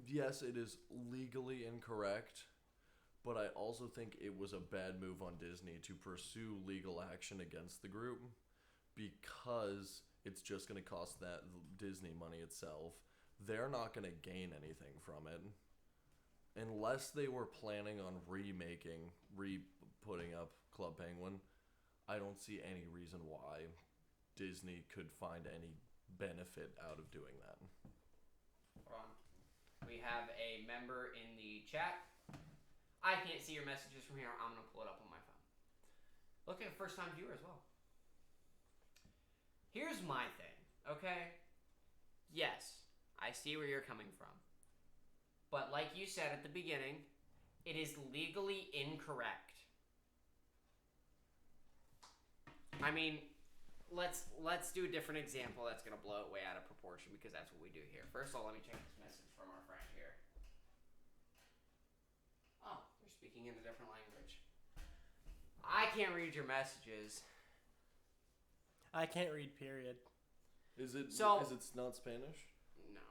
yes, it is legally incorrect, but I also think it was a bad move on Disney to pursue legal action against the group because it's just going to cost that Disney money itself. They're not going to gain anything from it. Unless they were planning on putting up Club Penguin, I don't see any reason why Disney could find any benefit out of doing that.
Hold on. We have a member in the chat. I can't see your messages from here. I'm going to pull it up on my phone. Look at a first-time viewer as well. Here's my thing, okay? Yes, I see where you're coming from. But like you said at the beginning, it is legally incorrect. I mean, let's do a different example that's going to blow it way out of proportion because that's what we do here. First of all, let me check this message from our friend here. Oh, they're speaking in a different language. I can't read your messages.
I can't read, period.
Is it not Spanish?
No.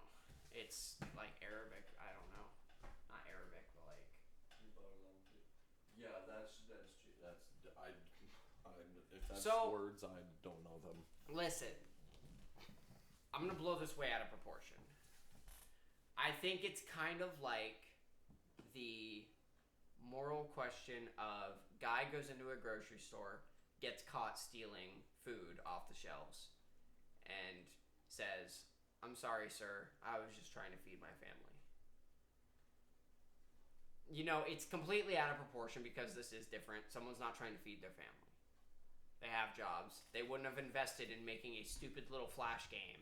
It's like Arabic. I don't know. Not Arabic, but like...
Yeah, if that's words, I don't know them.
Listen. I'm going to blow this way out of proportion. I think it's kind of like the moral question of guy goes into a grocery store, gets caught stealing food off the shelves, and says, "I'm sorry, sir. I was just trying to feed my family." You know, it's completely out of proportion because this is different. Someone's not trying to feed their family. They have jobs. They wouldn't have invested in making a stupid little Flash game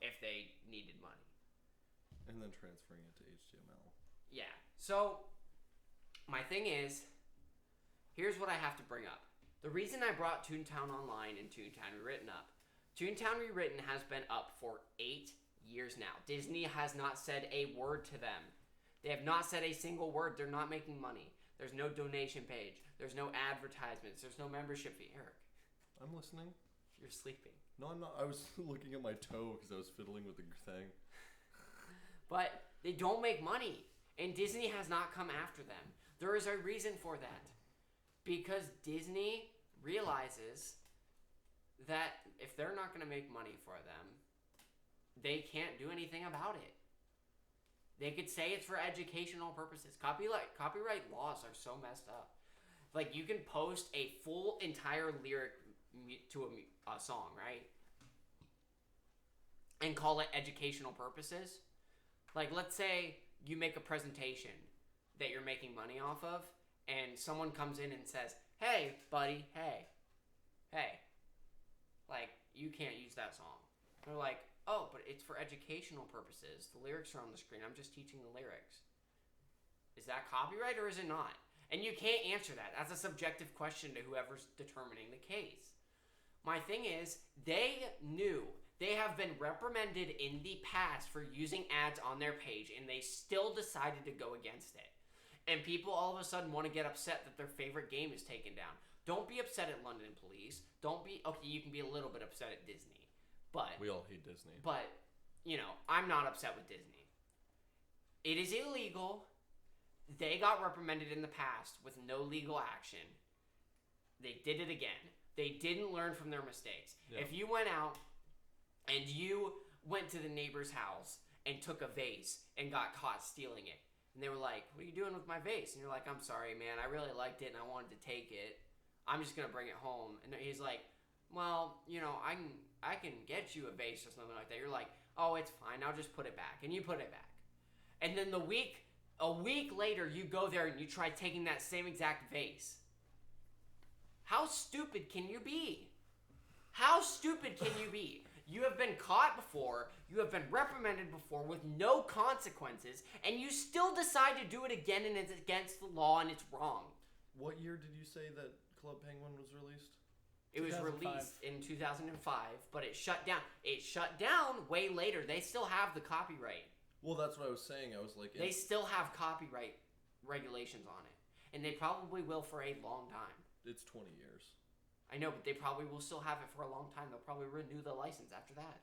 if they needed money.
And then transferring it to HTML.
Yeah. So, my thing is, here's what I have to bring up. The reason I brought Toontown Online and Toontown Rewritten up, Toontown Rewritten has been up for 8 years now. Disney has not said a word to them. They have not said a single word. They're not making money. There's no donation page. There's no advertisements. There's no membership fee. Eric.
I'm listening.
You're sleeping.
No, I'm not. I was looking at my toe because I was fiddling with the thing.
But they don't make money. And Disney has not come after them. There is a reason for that. Because Disney realizes that if they're not going to make money for them, they can't do anything about it. They could say it's for educational purposes. Copyright laws are so messed up. Like, you can post a full entire lyric to a song, right? And call it educational purposes. Like, let's say you make a presentation that you're making money off of, and someone comes in and says, hey, buddy, hey, like, you can't use that song. They're like, oh, but it's for educational purposes. The lyrics are on the screen. I'm just teaching the lyrics. Is that copyright or is it not? And you can't answer that. That's a subjective question to whoever's determining the case. My thing is, they knew. They have been reprimanded in the past for using ads on their page, and they still decided to go against it. And people all of a sudden want to get upset that their favorite game is taken down. Don't be upset at London Police. Okay, you can be a little bit upset at Disney. But
we all hate Disney.
But, I'm not upset with Disney. It is illegal. They got reprimanded in the past with no legal action. They did it again. They didn't learn from their mistakes. Yeah. If you went out and you went to the neighbor's house and took a vase and got caught stealing it, and they were like, what are you doing with my vase? And you're like, I'm sorry, man. I really liked it and I wanted to take it. I'm just going to bring it home. And he's like, well, I can get you a vase or something like that. You're like, oh, it's fine. I'll just put it back. And you put it back. And then a week later, you go there and you try taking that same exact vase. How stupid can you be? How stupid can you be? You have been caught before, you have been reprimanded before with no consequences, and you still decide to do it again, and it's against the law and it's wrong.
What year did you say that Club Penguin was released?
It was released in 2005, but it shut down. It shut down way later. They still have the copyright.
Well, that's what I was saying. I was like...
They still have copyright regulations on it, and they probably will for a long time.
It's 20 years.
I know, but they probably will still have it for a long time. They'll probably renew the license after that.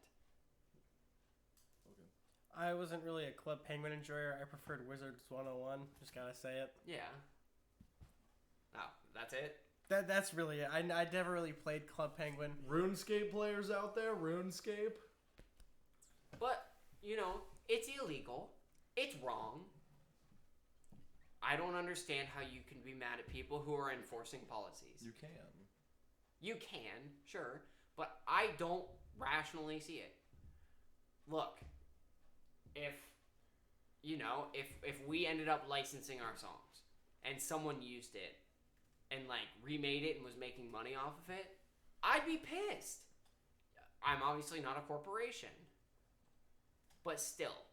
Okay.
I wasn't really a Club Penguin enjoyer. I preferred Wizards 101. Just gotta say it.
Yeah. Oh, that's it?
That's really it. I never really played Club Penguin.
RuneScape players out there? RuneScape?
But, it's illegal. It's wrong. I don't understand how you can be mad at people who are enforcing policies.
You can.
You can, sure, but I don't rationally see it. Look, if we ended up licensing our songs and someone used it and remade it and was making money off of it, I'd be pissed. I'm obviously not a corporation, but still,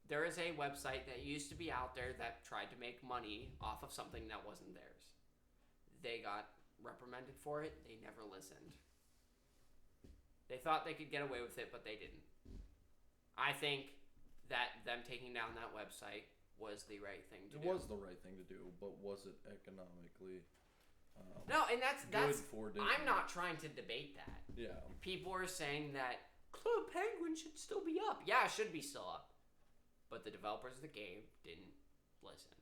there is a website that used to be out there that tried to make money off of something that wasn't theirs. They got reprimanded for it. They never listened. They thought they could get away with it, but they didn't. I think that them taking down that website was the right thing to do.
It was the right thing to do, but was it economically
no, and that's
good for Disney?
I'm not trying to debate that.
Yeah.
People are saying that Club Penguin should still be up. Yeah, it should be still up. But the developers of the game didn't listen.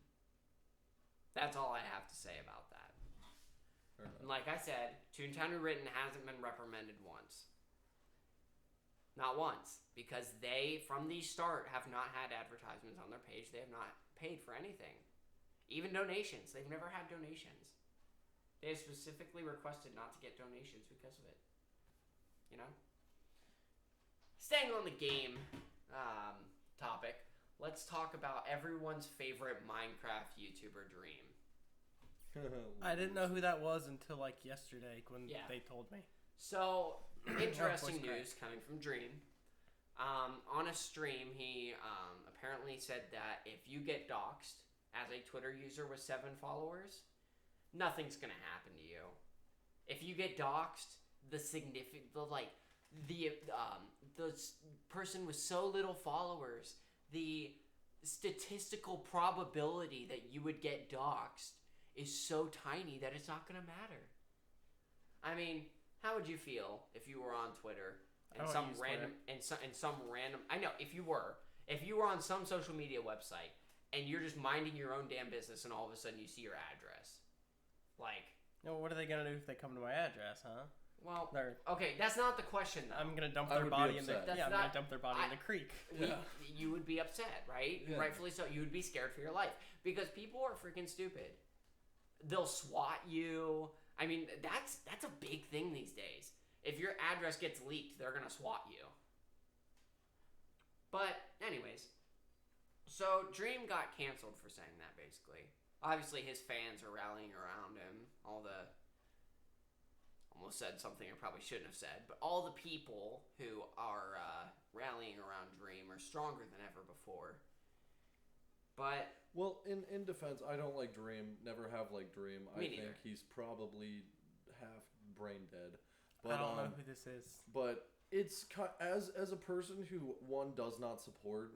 That's all I have to say about that. And like I said, Toontown Rewritten hasn't been reprimanded once. Not once. Because they, from the start, have not had advertisements on their page. They have not paid for anything. Even donations. They've never had donations. They have specifically requested not to get donations because of it. Staying on the game topic, let's talk about everyone's favorite Minecraft YouTuber, Dream.
I didn't know who that was until yesterday when they told me.
So, interesting news coming from Dream. On a stream, he apparently said that if you get doxxed as a Twitter user with 7 followers, nothing's going to happen to you. If you get doxxed, the person with so little followers, the statistical probability that you would get doxxed is so tiny that it's not going to matter. I mean, how would you feel if you were on Twitter and some random I know if you were on some social media website and you're just minding your own damn business and all of a sudden you see your address. Like,
no, what are they gonna do if they come to my address, huh?
Well, okay, that's not the question though.
I'm gonna dump their body in the creek.
You would be upset, right? Yeah. Rightfully so. You would be scared for your life because people are freaking stupid. They'll SWAT you. I mean, that's a big thing these days. If your address gets leaked, they're gonna SWAT you. But anyways, so Dream got canceled for saying that. Basically, obviously his fans are rallying around him. Almost said something I probably shouldn't have said, but all the people who are rallying around Dream are stronger than ever before. But
well, in defense, I don't like Dream. Never have liked Dream. I think he's probably half brain dead. But,
I don't know who this is.
But it's as a person who does not support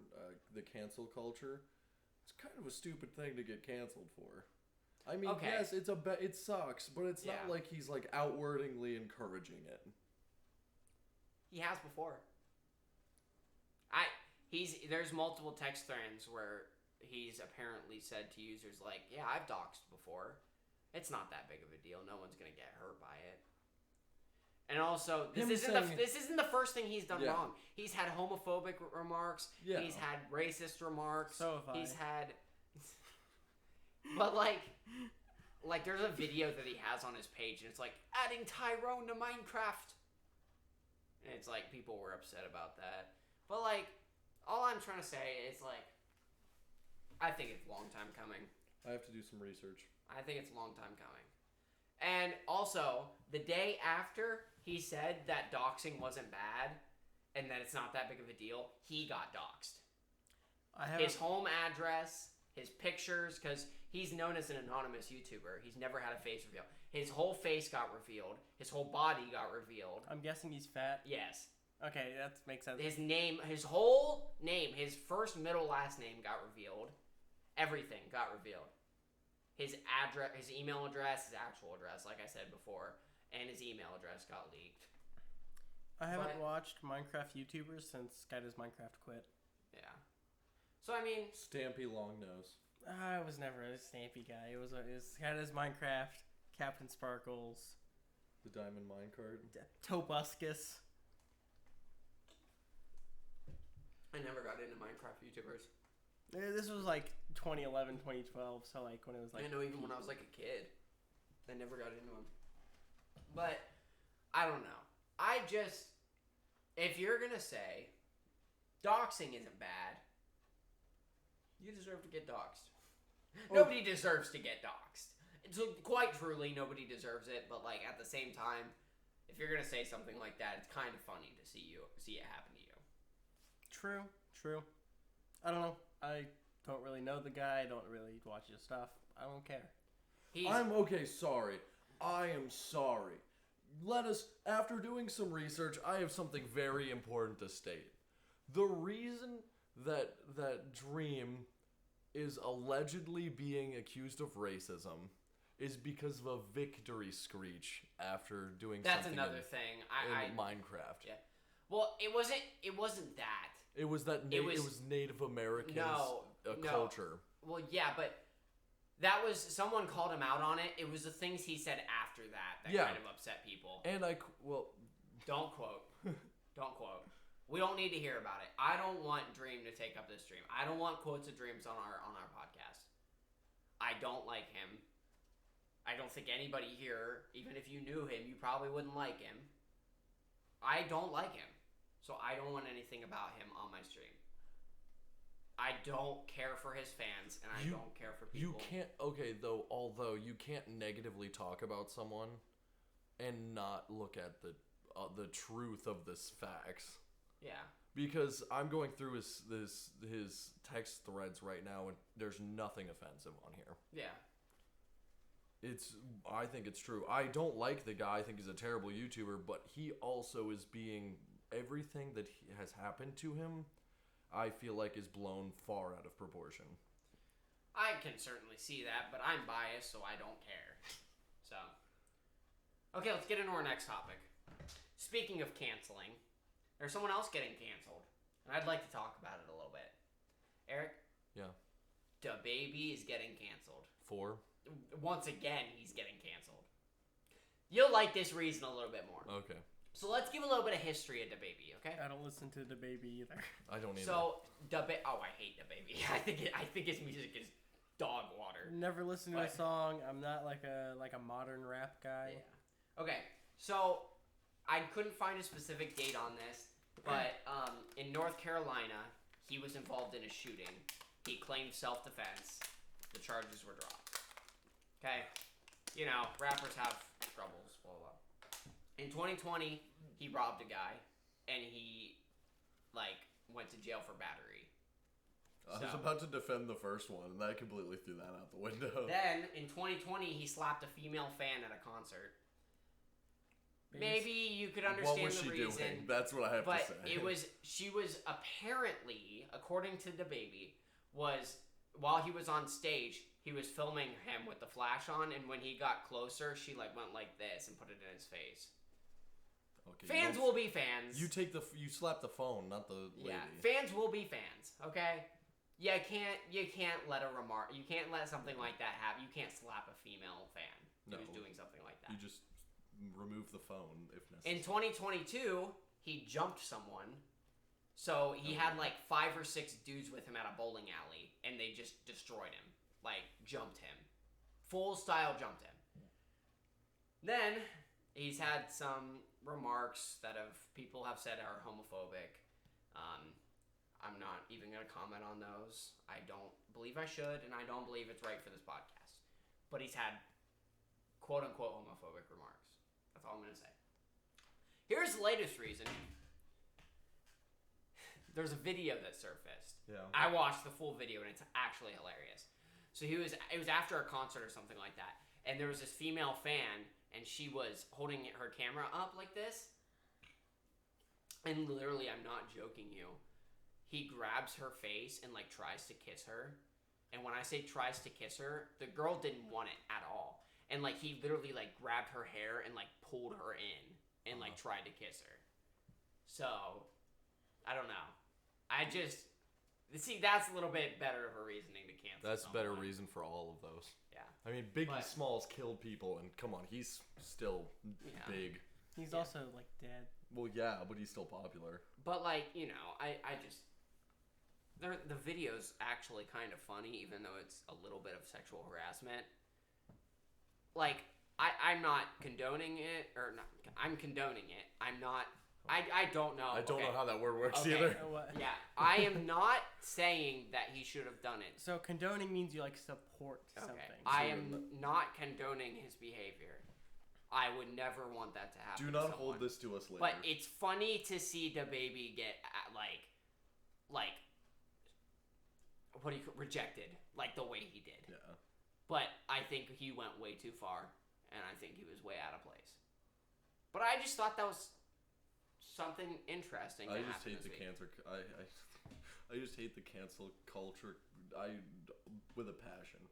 the cancel culture, it's kind of a stupid thing to get canceled for. I mean, yes, it sucks, but it's not like he's like outwardly encouraging it.
He has before. There's multiple text threads where he's apparently said to users like, "Yeah, I've doxed before. It's not that big of a deal. No one's gonna get hurt by it." And also, this isn't the first thing he's done wrong. He's had homophobic remarks. Yeah. He's had racist remarks.
So have I.
He's had. But like there's a video that he has on his page, and it's like adding Tyrone to Minecraft, and it's like people were upset about that. But like, all I'm trying to say is like, I think it's a long time coming.
I have to do some research.
I think it's a long time coming. And also, the day after he said that doxing wasn't bad and that it's not that big of a deal, he got doxed. His home address, his pictures, because he's known as an anonymous YouTuber. He's never had a face reveal. His whole face got revealed. His whole body got revealed.
I'm guessing he's fat?
Yes.
Okay, that makes sense.
His name, his whole name, his first, middle, last name got revealed. Everything got revealed. His address, his email address, his actual address, like I said before, and his email address got leaked.
I haven't watched Minecraft YouTubers since Guy Does Minecraft quit.
Yeah. So, I mean...
Stampy Longnose.
I was never a Stampy guy. It was Guy Does Minecraft, Captain Sparkles.
The Diamond Minecart.
Tobuscus.
I never got into Minecraft YouTubers.
This was like 2011, 2012, so like when it was like...
I know, even when I was like a kid, I never got into them. But, I don't know. If you're gonna say, doxing isn't bad, you deserve to get doxed. Nobody deserves to get doxed. So, quite truly, nobody deserves it, but like at the same time, if you're gonna say something like that, it's kind of funny to see it happen to you.
True. I don't know. I don't really know the guy. I don't really watch his stuff. I don't care.
Sorry. I am sorry. After doing some research, I have something very important to state. The reason that Dream is allegedly being accused of racism is because of a victory screech after doing something in Minecraft.
Yeah. Well, it wasn't that.
It was that it was Native Americans culture.
Well, yeah, but that was someone called him out on it. It was the things he said after that kind of upset people.
And
don't quote. Don't quote. We don't need to hear about it. I don't want Dream to take up this stream. I don't want quotes of Dreams on our podcast. I don't like him. I don't think anybody here, even if you knew him, you probably wouldn't like him. I don't like him. So I don't want anything about him on my stream. I don't care for his fans, and I don't care for people.
Although you can't negatively talk about someone and not look at the truth of this facts.
Yeah.
Because I'm going through his text threads right now, and there's nothing offensive on here.
Yeah.
I think it's true. I don't like the guy. I think he's a terrible YouTuber, but he also is being everything that has happened to him. I feel like is blown far out of proportion.
I can certainly see that, but I'm biased, so I don't care. So, okay, let's get into our next topic. Speaking of canceling, there's someone else getting canceled, and I'd like to talk about it a little bit. Eric?
Yeah.
DaBaby is getting canceled.
For?
Once again, he's getting canceled. You'll like this reason a little bit more.
Okay.
So let's give a little bit of history of DaBaby, okay?
I don't listen to DaBaby either.
I don't either.
So, I hate DaBaby. I think his music is dog water.
Never listened to a song. I'm not like a modern rap guy.
Yeah. Okay, so I couldn't find a specific date on this, but in North Carolina, he was involved in a shooting. He claimed self-defense. The charges were dropped. Okay? You know, rappers have troubles, blah, blah, blah. In 2020, he robbed a guy, and he, went to jail for battery.
I was about to defend the first one, and that completely threw that out the window.
Then, in 2020, he slapped a female fan at a concert. Maybe you could understand the reason. What was she doing?
That's what I have to say.
But she was apparently, according to DaBaby, while he was on stage, he was filming him with the flash on, and when he got closer, she went like this and put it in his face. Okay, fans will be fans.
You slap the phone, not the lady.
Yeah, fans will be fans. Okay, you can't let something like that happen. You can't slap a female fan who's doing something like that.
You just remove the phone if necessary.
In 2022, he jumped someone. So he had 5 or 6 dudes with him at a bowling alley, and they just destroyed him. Jumped him. Full style jumped him. Then, he's had some remarks that people have said are homophobic. I'm not even going to comment on those. I don't believe I should, and I don't believe it's right for this podcast. But he's had quote-unquote homophobic remarks. That's all I'm going to say. Here's the latest reason. There's a video that surfaced.
Yeah.
I watched the full video, and it's actually hilarious. So it was after a concert or something like that, and there was this female fan, and she was holding her camera up like this, and literally, I'm not joking you, he grabs her face and tries to kiss her, and when I say tries to kiss her, the girl didn't want it at all, and he literally grabbed her hair and pulled her in and tried to kiss her. So I don't know. That's a little bit better of a reasoning to cancel.
That's a better reason for all of those.
Yeah.
I mean, Biggie Smalls killed people, and come on, he's still big.
He's also dead.
Well, yeah, but he's still popular.
But the video's actually kind of funny, even though it's a little bit of sexual harassment. I'm not condoning it, or not. I'm condoning it. I'm not. I don't know.
I don't know how that word works either.
Yeah, I am not saying that he should have done it.
So condoning means you support something.
I am not condoning his behavior. I would never want that to happen.
Do not hold this to us later.
But it's funny to see DaBaby get rejected the way he did.
Yeah.
But I think he went way too far, and I think he was way out of place. But I just thought that was something interesting.
I just hate the cancer. I just hate the cancel culture. With a passion.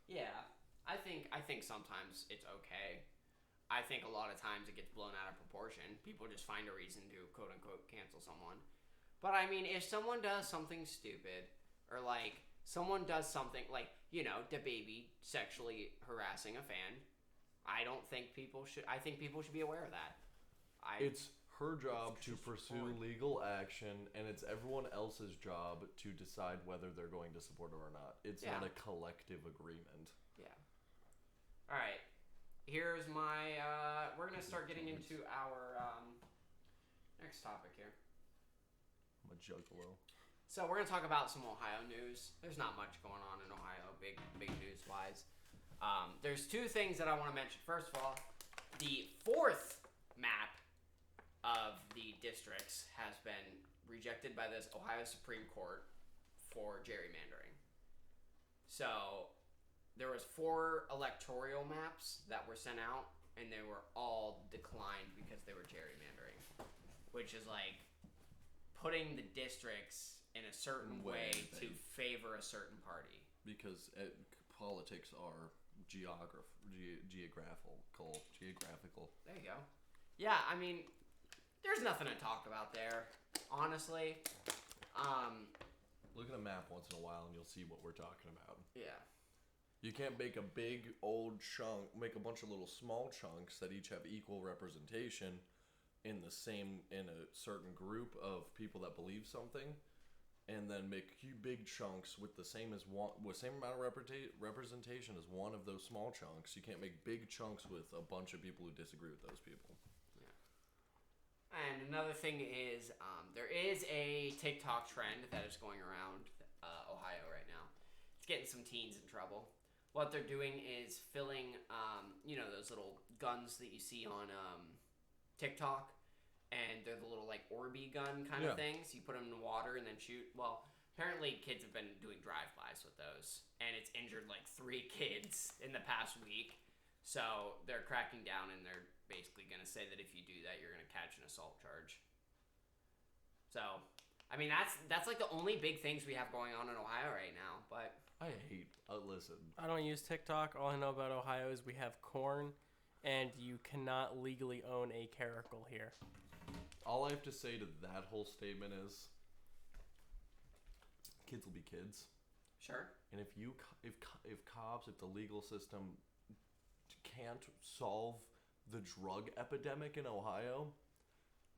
Yeah, I think sometimes it's okay. I think a lot of times it gets blown out of proportion. People just find a reason to quote unquote cancel someone. But I mean, if someone does something stupid, or someone does something DaBaby sexually harassing a fan, I think people should be aware of that.
It's her job to pursue legal action, and it's everyone else's job to decide whether they're going to support her or not. It's not a collective agreement.
Yeah. All right. Here's my. We're gonna start getting into our next topic here.
I'm a juggalo.
So we're gonna talk about some Ohio news. There's not much going on in Ohio, big news wise. There's 2 things that I want to mention. First of all, the 4th map of the districts has been rejected by this Ohio Supreme Court for gerrymandering. So there was 4 electoral maps that were sent out, and they were all declined because they were gerrymandering, which is like putting the districts in a certain way to favor a certain party.
Because politics are geographical.
There you go. Yeah, I mean, there's nothing to talk about there, honestly.
Look at a map once in a while and you'll see what we're talking about.
Yeah.
You can't make a big old chunk, make a bunch of little small chunks that each have equal representation in a certain group of people that believe something, and then make big chunks with the same amount of representation as one of those small chunks. You can't make big chunks with a bunch of people who disagree with those people.
And another thing is, there is a TikTok trend that is going around Ohio right now. It's getting some teens in trouble. What they're doing is filling, those little guns that you see on TikTok, and they're the little like Orby gun kind of things. You put them in water and then shoot. Well, apparently kids have been doing drive-bys with those, and it's injured like 3 kids in the past week. So they're cracking down, and they're basically going to say that if you do that, you're going to catch an assault charge. So, I mean, that's like the only big things we have going on in Ohio right now. But
listen.
I don't use TikTok. All I know about Ohio is we have corn, and you cannot legally own a caracal here.
All I have to say to that whole statement is, kids will be kids.
Sure.
And if the legal system can't solve the drug epidemic in Ohio,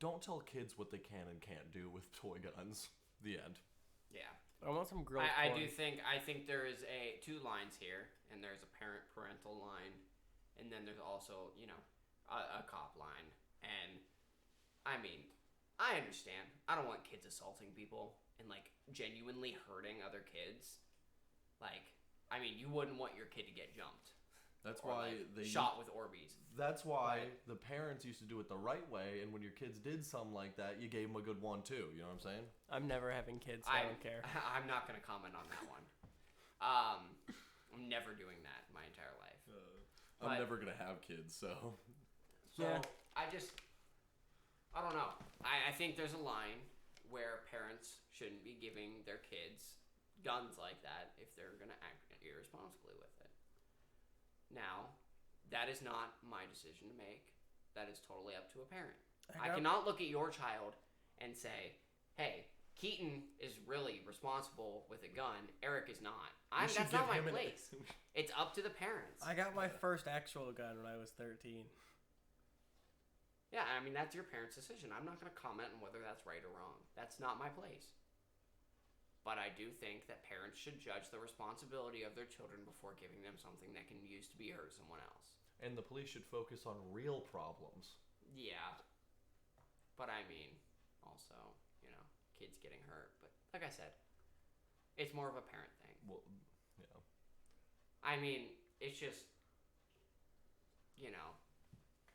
don't tell kids what they can and can't do with toy guns. The end.
Yeah.
I want some grilled
I
corn.
I think there is 2 lines here, and there's a parental line, and then there's also, a cop line. And I mean, I understand. I don't want kids assaulting people and like genuinely hurting other kids. Like, I mean, you wouldn't want your kid to get jumped.
That's why they
shot with Orbeez.
That's why the parents used to do it the right way, and when your kids did something like that, you gave them a good one too. You know what I'm saying?
I'm never having kids, so I don't care.
I'm not going to comment on that one. I'm never doing that my entire life.
I'm never going to have kids, so
yeah.
I don't know. I think there's a line where parents shouldn't be giving their kids guns like that if they're going to act irresponsibly with it. Now, that is not my decision to make. That is totally up to a parent. I cannot look at your child and say, hey, Keaton is really responsible with a gun. Eric is not. That's not my place. It's up to the parents.
I got my first actual gun when I was 13.
Yeah, I mean, that's your parents' decision. I'm not going to comment on whether that's right or wrong. That's not my place. But I do think that parents should judge the responsibility of their children before giving them something that can use to hurt someone else.
And the police should focus on real problems.
Yeah. But I mean, also, kids getting hurt. But like I said, it's more of a parent thing.
Well, yeah.
I mean, it's just,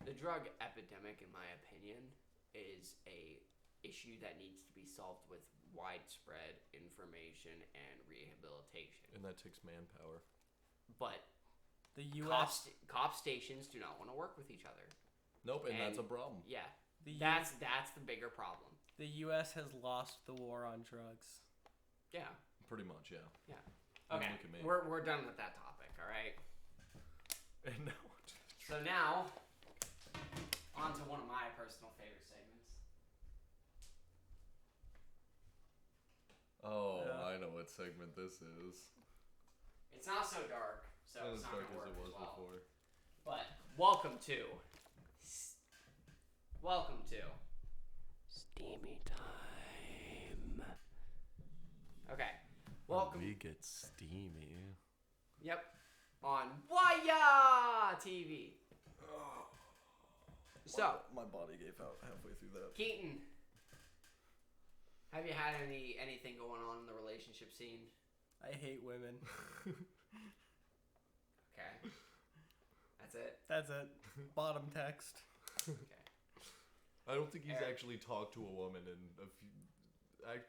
the drug epidemic, in my opinion, is a issue that needs to be solved with widespread information and rehabilitation.
And that takes manpower.
But
the U.S.
cop stations do not want to work with each other.
Nope, and that's a problem.
Yeah, that's the bigger problem.
The U.S. has lost the war on drugs.
Yeah.
Pretty much, yeah.
Yeah. Okay, we're done with that topic, all right?
And
now, on to one of my personal favorite segments.
Oh, yeah. I know what segment this is.
It's not so dark, so
not
it's
as
not
dark
going to work
as it was
well.
before.
But welcome to Steamy Time. Okay. Welcome.
We get steamy.
Yep. On WHAHYA TV. So
my body gave out halfway through that.
Keaton, have you had anything going on in the relationship scene?
I hate women.
Okay. That's it?
That's it. Bottom text.
Okay.
I don't think he's actually talked to a woman in a few... I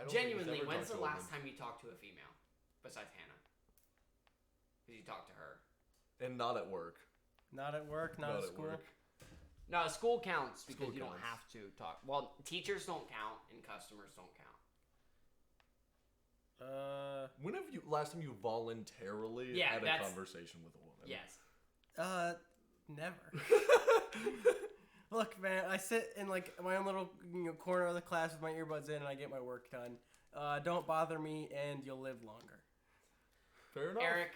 don't
Genuinely,
think he's ever
when's
talked
the
to a
last
woman.
time you talked to a female? Besides Hannah. Because you talk to her.
And not at work.
Not at work, not at school.
Work.
No, school counts because
School
you
counts.
don't have to talk. Well, teachers don't count and customers don't count.
When have you last time you voluntarily had a conversation with a woman?
Yes.
Never. Look, man, I sit in like my own little corner of the class with my earbuds in, and I get my work done. Don't bother me, and you'll live longer.
Fair enough.
Eric,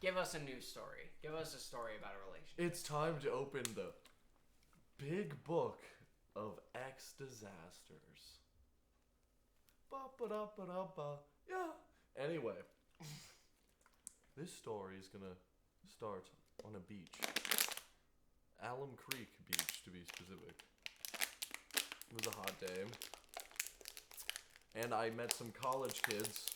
give us a news story. Give us a story about a relationship.
It's time to open the big book of X disasters. Ba-ba-da-ba-da-ba. Yeah. Anyway, this story is gonna start on a beach. Alum Creek Beach, to be specific. It was a hot day. And I met some college kids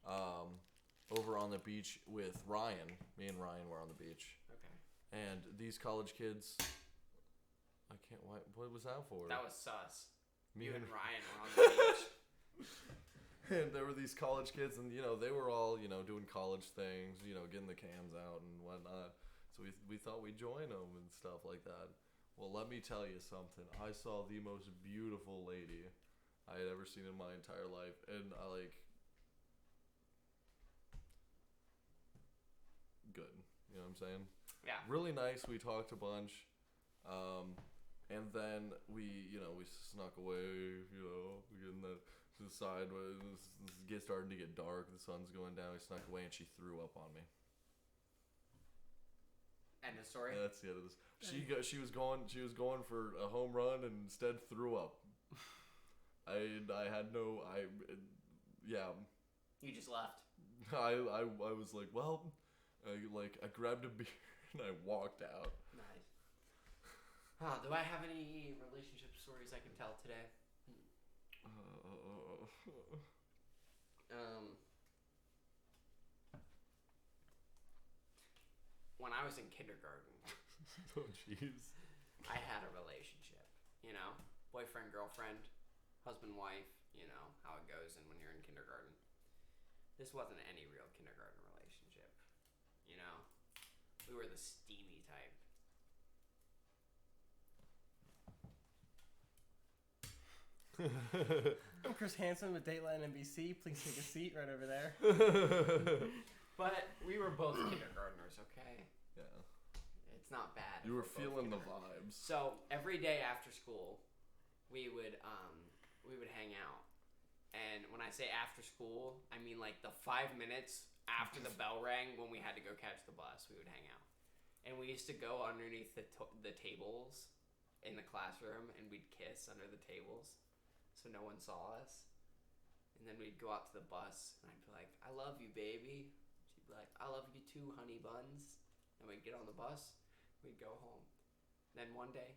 over on the beach with Ryan. Me and Ryan were on the beach.
Okay.
And these college kids... What was that for?
That was sus.
You
and Ryan were on the beach.
And there were these college kids, and, they were all, doing college things, getting the cans out and whatnot. So we thought we'd join them and stuff like that. Well, let me tell you something. I saw the most beautiful lady I had ever seen in my entire life. And good. You know what I'm saying?
Yeah.
Really nice. We talked a bunch. And then we snuck away, we get in the side where it's starting to get dark. The sun's going down. We snuck away and she threw up on me.
End of story.
Yeah, that's the end of this. She was going for a home run and instead threw up. Yeah.
You just left.
I was like, well, I grabbed a beer and I walked out.
Nice. Do I have any relationship stories I can tell today? When I was in kindergarten.
Oh, jeez.
I had a relationship, boyfriend, girlfriend, husband, wife, how it goes and when you're in kindergarten. This wasn't any real kindergarten relationship, We were the steamy type.
I'm Chris Hansen with Dateline NBC. Please take a seat right over there.
But we were both kindergartners, okay?
Yeah.
It's not bad.
You were feeling the vibes.
So every day after school, we would hang out. And when I say after school, I mean like the 5 minutes after the bell rang when we had to go catch the bus, we would hang out. And we used to go underneath the tables in the classroom and we'd kiss under the tables so no one saw us. And then we'd go out to the bus and I'd be like, I love you, baby. She'd be like, I love you too, honey buns. And we'd get on the bus, we'd go home. Then one day,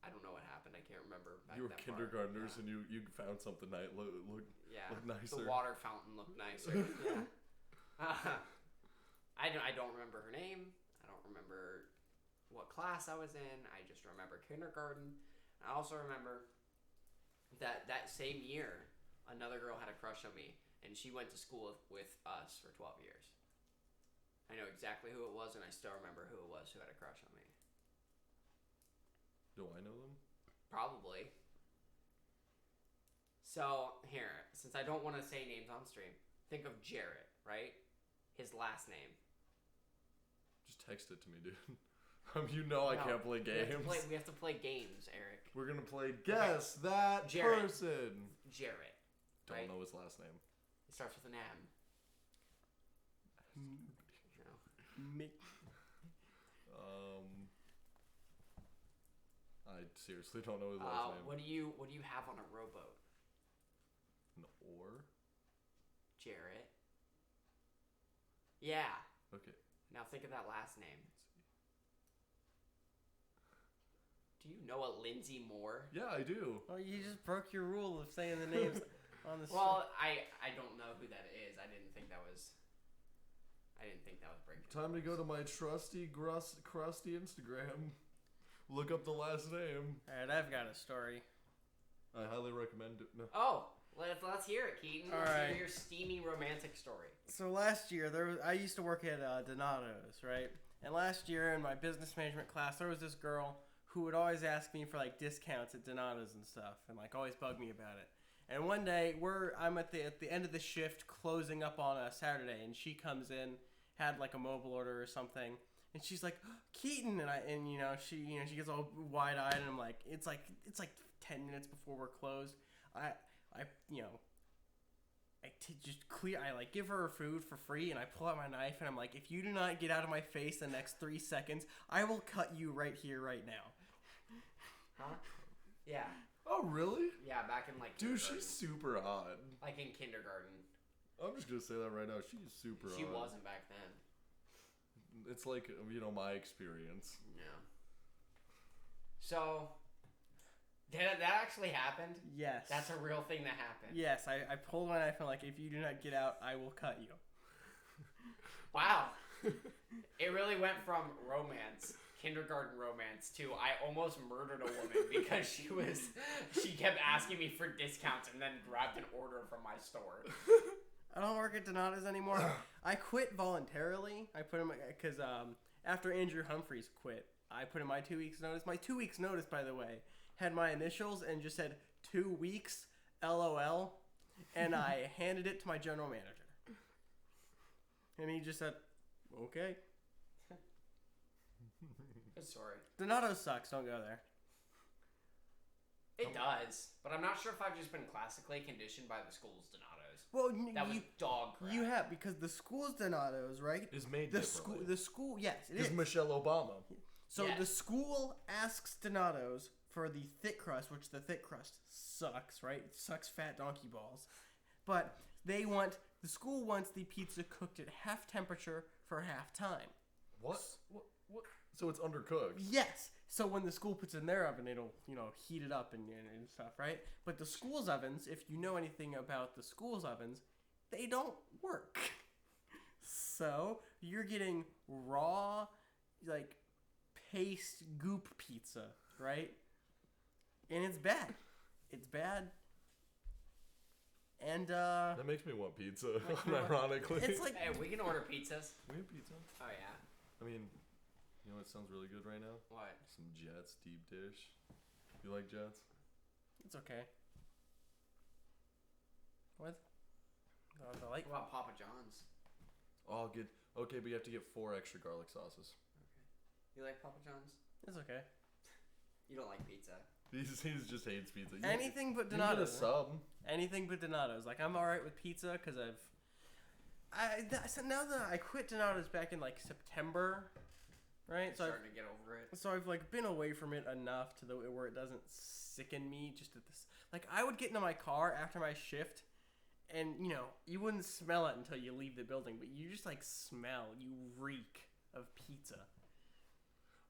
I don't know what happened. I can't remember.
You were kindergartners and you found something that looked nicer.
The water fountain looked nicer. Yeah. I don't remember her name. I don't remember what class I was in. I just remember kindergarten. I also remember that same year, another girl had a crush on me, and she went to school with us for 12 years. I know exactly who it was, and I still remember who it was who had a crush on me.
Do I know them?
Probably. So, here, since I don't want to say names on stream, think of Jarrett, right? His last name.
Just text it to me, dude. I can't play games.
We have to play games, Eric.
We're going to play Guess That
Jarrett.
Person.
Jarrett.
Don't know his last name.
It starts with an M. No.
I seriously don't know his last name.
What do you have on a rowboat?
An oar?
Jarrett. Yeah.
Okay.
Now think of that last name. Do you know a Lindsay Moore?
Yeah, I do.
Oh, you just broke your rule of saying the names on the
Well, I don't know who that is. I didn't think that was breaking.
Time to go to my trusty, crusty Instagram. Look up the last name.
Alright, I've got a story.
I highly recommend it. No.
Oh, Let's hear it, Keaton.
All
Let's
right.
hear your steamy romantic story.
So last year, I used to work at Donato's, right? And last year in my business management class, there was this girl who would always ask me for like discounts at Donato's and stuff, and like always bug me about it. And one day, I'm at the end of the shift, closing up on a Saturday, and she comes in, had like a mobile order or something, and she's like, "Keaton," and she gets all wide eyed, and I'm like, it's like 10 minutes before we're closed. I give her her food for free, and I pull out my knife, and I'm like, if you do not get out of my face in the next 3 seconds, I will cut you right here, right now.
Huh? Yeah.
Oh, really?
Yeah, back in like
Dude, she's super hot.
like in kindergarten.
I'm just gonna say that right now. She's super hot.
She wasn't back then.
It's like, my experience.
Yeah. So, that actually happened?
Yes.
That's a real thing that happened.
Yes, I pulled my knife, and like, if you do not get out, I will cut you.
Wow. It really went from kindergarten romance, to I almost murdered a woman because she kept asking me for discounts and then grabbed an order from my store.
I don't work at Donato's anymore. I quit voluntarily. I put in because after Andrew Humphreys quit, I put in my 2 weeks notice. My 2 weeks notice, by the way, had my initials and just said 2 weeks, LOL, and I handed it to my general manager. And he just said, okay.
Good story.
Donato sucks. Don't go there.
It does, but I'm not sure if I've just been classically conditioned by the school's Donatos.
Well,
That was dog crap.
you have, because the school's Donatos, right?
Is made differently.
The school, yes, it
is.
is.
Michelle Obama.
So
Yes.
the school asks Donatos for the thick crust, which the thick crust sucks, right? It sucks fat donkey balls. But the school wants the pizza cooked at half temperature for half time.
What? So it's undercooked.
Yes. So when the school puts it in their oven, it'll, heat it up and stuff, right? But the school's ovens, if you know anything about the school's ovens, they don't work. So you're getting raw, like, paste goop pizza, right? And it's bad. It's bad. And
that makes me want pizza. Ironically,
it's like,
Hey, we can order pizzas.
we have pizza.
Oh yeah.
I mean, you know what sounds really good right now?
What?
Some Jets deep dish. You like Jets?
it's okay. What? I like.
What about Papa John's?
Oh, good. Okay, but you have to get 4 extra garlic sauces.
You like Papa John's?
It's okay.
You don't like pizza.
He just hates pizza.
Anything but
You get a
Donato's.
sub.
Anything but Donato's. Like, I'm alright with pizza because so now that I quit Donato's back in like September, right? So
Starting to get over it.
So I've like been away from it enough to where it doesn't sicken me. Just at this, like, I would get into my car after my shift, and you wouldn't smell it until you leave the building, but you just like smell, you reek of pizza.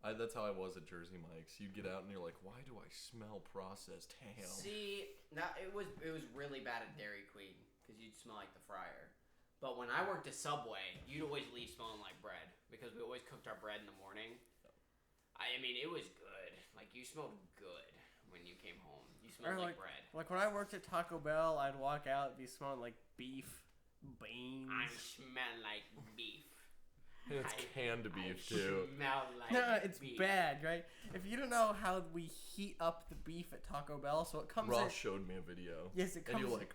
That's how I was at Jersey Mike's. You'd get out and you're like, why do I smell processed ham?
See, now it was really bad at Dairy Queen because you'd smell like the fryer. But when I worked at Subway, you'd always leave smelling like bread because we always cooked our bread in the morning. I mean, it was good. Like, you smelled good when you came home. You smelled like bread.
Like when I worked at Taco Bell, I'd walk out and be smelling like beef, beans.
I smell like beef.
And it's canned beef too.
Smell like
No, it's
beef.
bad, right? If you don't know how we heat up the beef at Taco Bell, so it comes
Ross
in.
showed me a video.
Yes, it comes.
And you're like,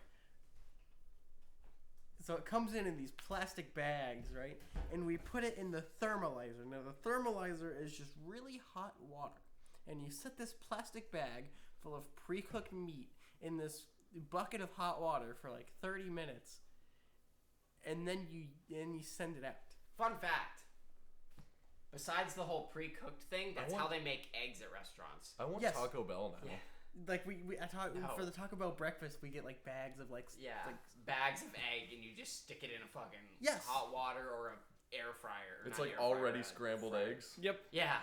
So it comes in these plastic bags, right? And we put it in the thermalizer. Now the thermalizer is just really hot water, and you set this plastic bag full of pre-cooked meat in this bucket of hot water for like 30 minutes, and then you send it out.
Fun fact. Besides the whole pre-cooked thing, that's how they make eggs at restaurants.
I want
Yes.
Taco Bell now.
Yeah.
Like
No.
for the Taco Bell breakfast, we get like bags of like
Bags of egg, and you just stick it in a fucking
Yes.
hot water or a air fryer.
It's
not
like
air fryer,
already
a
scrambled
fryer.
eggs.
Yep.
Yeah,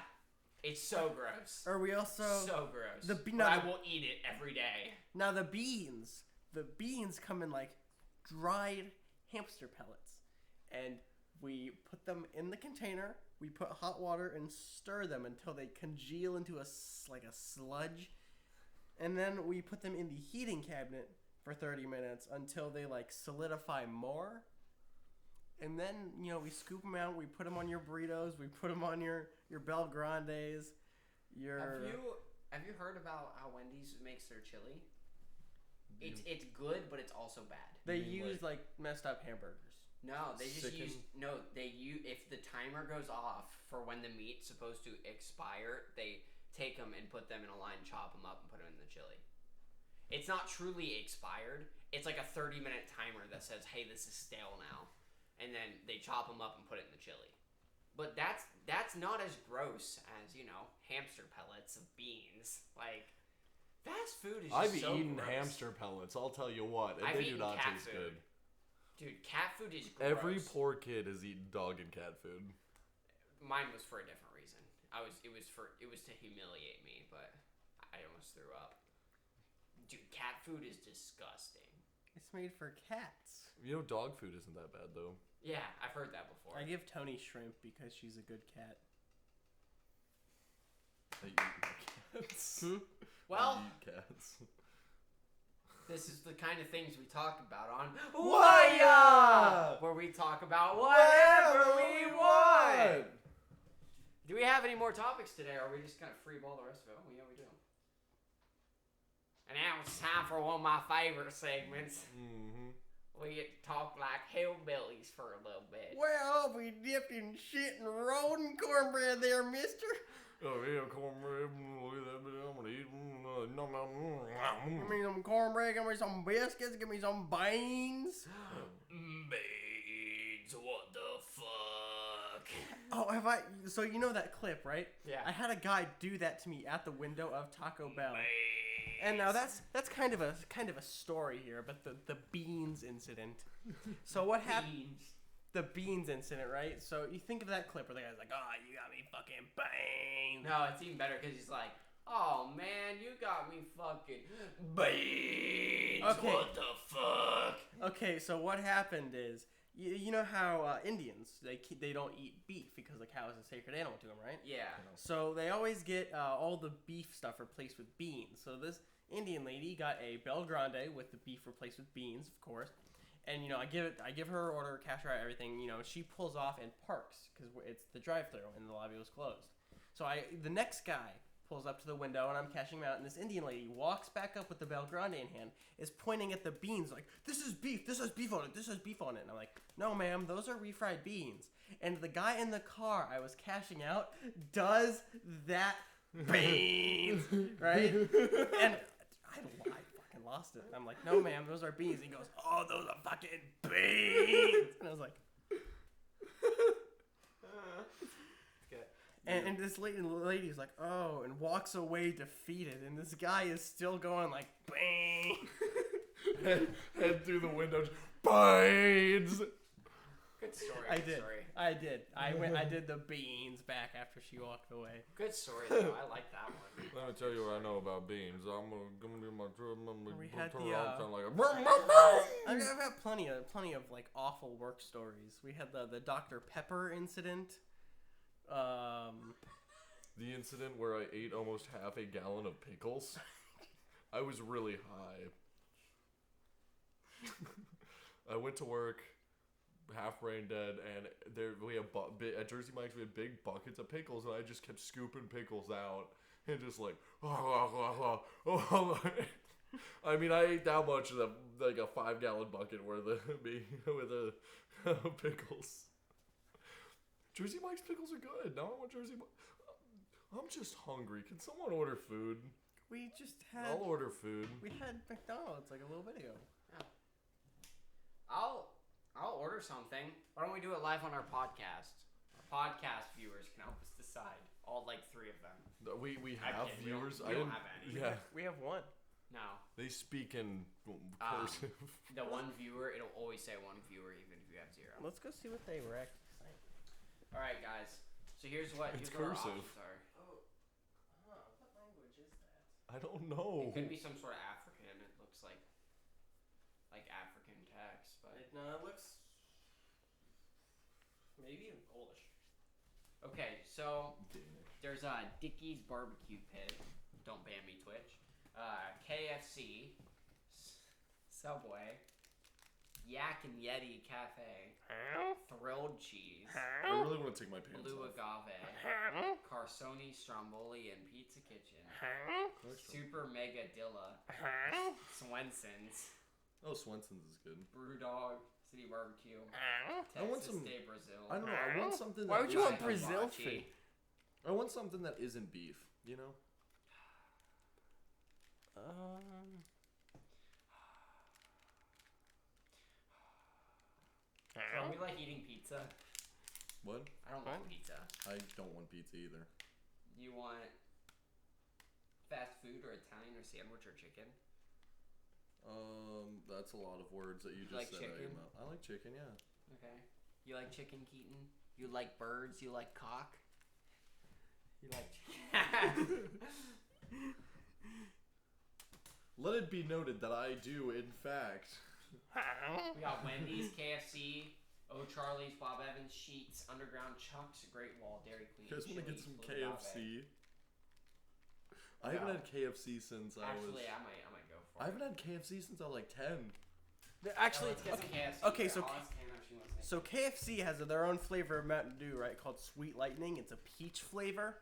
it's so gross.
Or we also
So gross.
the
But I will eat it every day.
Now the beans come in like dried hamster pellets, and we put them in the container. We put hot water and stir them until they congeal into like a sludge, and then we put them in the heating cabinet for 30 minutes until they like solidify more. And then, we scoop them out, we put them on your burritos, we put them on your Bel Grandes,
Have you heard about how Wendy's makes their chili? It's good, but it's also bad.
They use like messed up hamburgers.
No, they just use if the timer goes off for when the meat's supposed to expire, they take them and put them in a line, chop them up, and put them in the chili. It's not truly expired. It's like a 30-minute timer that says, "Hey, this is stale now," and then they chop them up and put it in the chili. But that's not as gross as hamster pellets of beans. Like fast food is.
I've
so
eaten
gross.
hamster pellets. I'll tell you what, and they do not taste good.
Dude, cat food is gross.
Every poor kid has eaten dog and cat food.
Mine was for a different reason. It was to humiliate me, but I almost threw up. Dude, cat food is disgusting.
It's made for cats.
Dog food isn't that bad though.
Yeah, I've heard that before.
I give Tony shrimp because she's a good cat.
I eat cats.
Well,
I eat cats.
This is the kind of things we talk about on
WHAHYA!
where we talk about whatever we want. Do we have any more topics today, or are we just gonna freeball the rest of it? Oh, yeah, we do. And now it's time for one of my favorite segments.
Mm-hmm.
We get to talk like hillbillies for a little bit.
Well, we dipped in shit and rolled in cornbread there, mister.
Oh yeah, cornbread. Look at that, I'm gonna eat.
Give me some cornbread, give me some biscuits, give me some beans.
Beans, what the fuck?
Oh, so you know that clip, right?
Yeah.
I had a guy do that to me at the window of Taco Bell.
Beans.
And now that's kind of a story here, but the beans incident. So what happened? The beans incident, right? So you think of that clip where the guy's like, "Oh, you got me fucking beans."
No, it's even better because he's like, "Oh man, you got me fucking beans.
Okay.
What the fuck?"
Okay, so what happened is, you know how Indians they don't eat beef because the cow is a sacred animal to them, right?
Yeah.
So they always get all the beef stuff replaced with beans. So this Indian lady got a Bel Grande with the beef replaced with beans, of course. And I give her her order, cash her out, everything. She pulls off and parks because it's the drive-thru and the lobby was closed. So the next guy pulls up to the window and I'm cashing him out, and this Indian lady walks back up with the Bel Grande in hand, is pointing at the beans like, "This is beef. This has beef on it. This has beef on it." And I'm like, "No, ma'am, those are refried beans." And the guy in the car I was cashing out does that beans, right? And I fucking lost it. I'm like, "No, ma'am, those are beans." He goes, "Oh, those are fucking beans." And I was like, and this lady's like, "Oh," and walks away defeated. And this guy is still going like, "Bang."
Head through the window, beans.
Good story.
I
good
did.
Story.
I did. I did the beans back after she walked away.
Good story though. I like that one.
Let me tell you what I know about beans. I'm gonna do my
We had I've had plenty of like awful work stories. We had the Dr. Pepper incident.
The incident where I ate almost half a gallon of pickles. I was really high. I went to work, half brain dead, and we have at Jersey Mike's we had big buckets of pickles, and I just kept scooping pickles out and just like, I mean, I ate that much of them, like a 5-gallon bucket worth of pickles. Jersey Mike's pickles are good. Now I want Jersey Mike's. I'm just hungry. Can someone order food?
We just had.
I'll order food.
We had McDonald's like a little bit ago.
Yeah. I'll order something. Why don't we do it live on our podcast? Our podcast viewers can help us decide. All like 3 of them.
We have viewers.
We don't have any.
Yeah.
We have one.
No.
They speak in cursive.
The one viewer, it'll always say one viewer even if you have 0.
Let's go see what they were actually saying.
All right, guys. So here's what
It's
our
cursive.
options are.
What language is that?
I don't know.
It could be some sort of African. It looks like African text, but
It looks maybe even Polish.
okay. So there's Dickie's Barbecue Pit. Don't ban me, Twitch. KFC, Subway. Yak and Yeti Cafe. Thrilled cheese.
I really want to take my pants
Blue
off.
Agave. Carsoni Stromboli and Pizza Kitchen. Super Mega Dilla. Swenson's.
Oh, Swenson's is good.
Brewdog. City Barbecue.
I want
Texas
some.
Day Brazil.
I don't know. I want something.
Why
that
would you want
isn't-
Brazil
Hibachi.
food?
I want something that isn't beef. You know.
So we like eating pizza.
What?
I don't like pizza.
I don't want pizza either.
You want fast food or Italian or sandwich or chicken?
That's a lot of words that you just
like
said out of your
chicken?
mouth. I like chicken, yeah.
Okay. You like chicken, Keaton? You like birds? You like cock? You like chicken?
Let it be noted that I do, in fact.
We got Wendy's, KFC, O'Charlie's, Bob Evans, Sheetz, Underground, Chuck's, Great Wall, Dairy Queen.
You guys want to get
Chili's,
some
Blue Agave.
KFC? I haven't had KFC since I was.
Actually, I might go for it.
I haven't had KFC since I was like 10.
Actually,
Let's get some KFC.
okay, so
I'll ask Hannah if she wants to.
so KFC has their own flavor of Mountain Dew, right? Called Sweet Lightning. It's a peach flavor.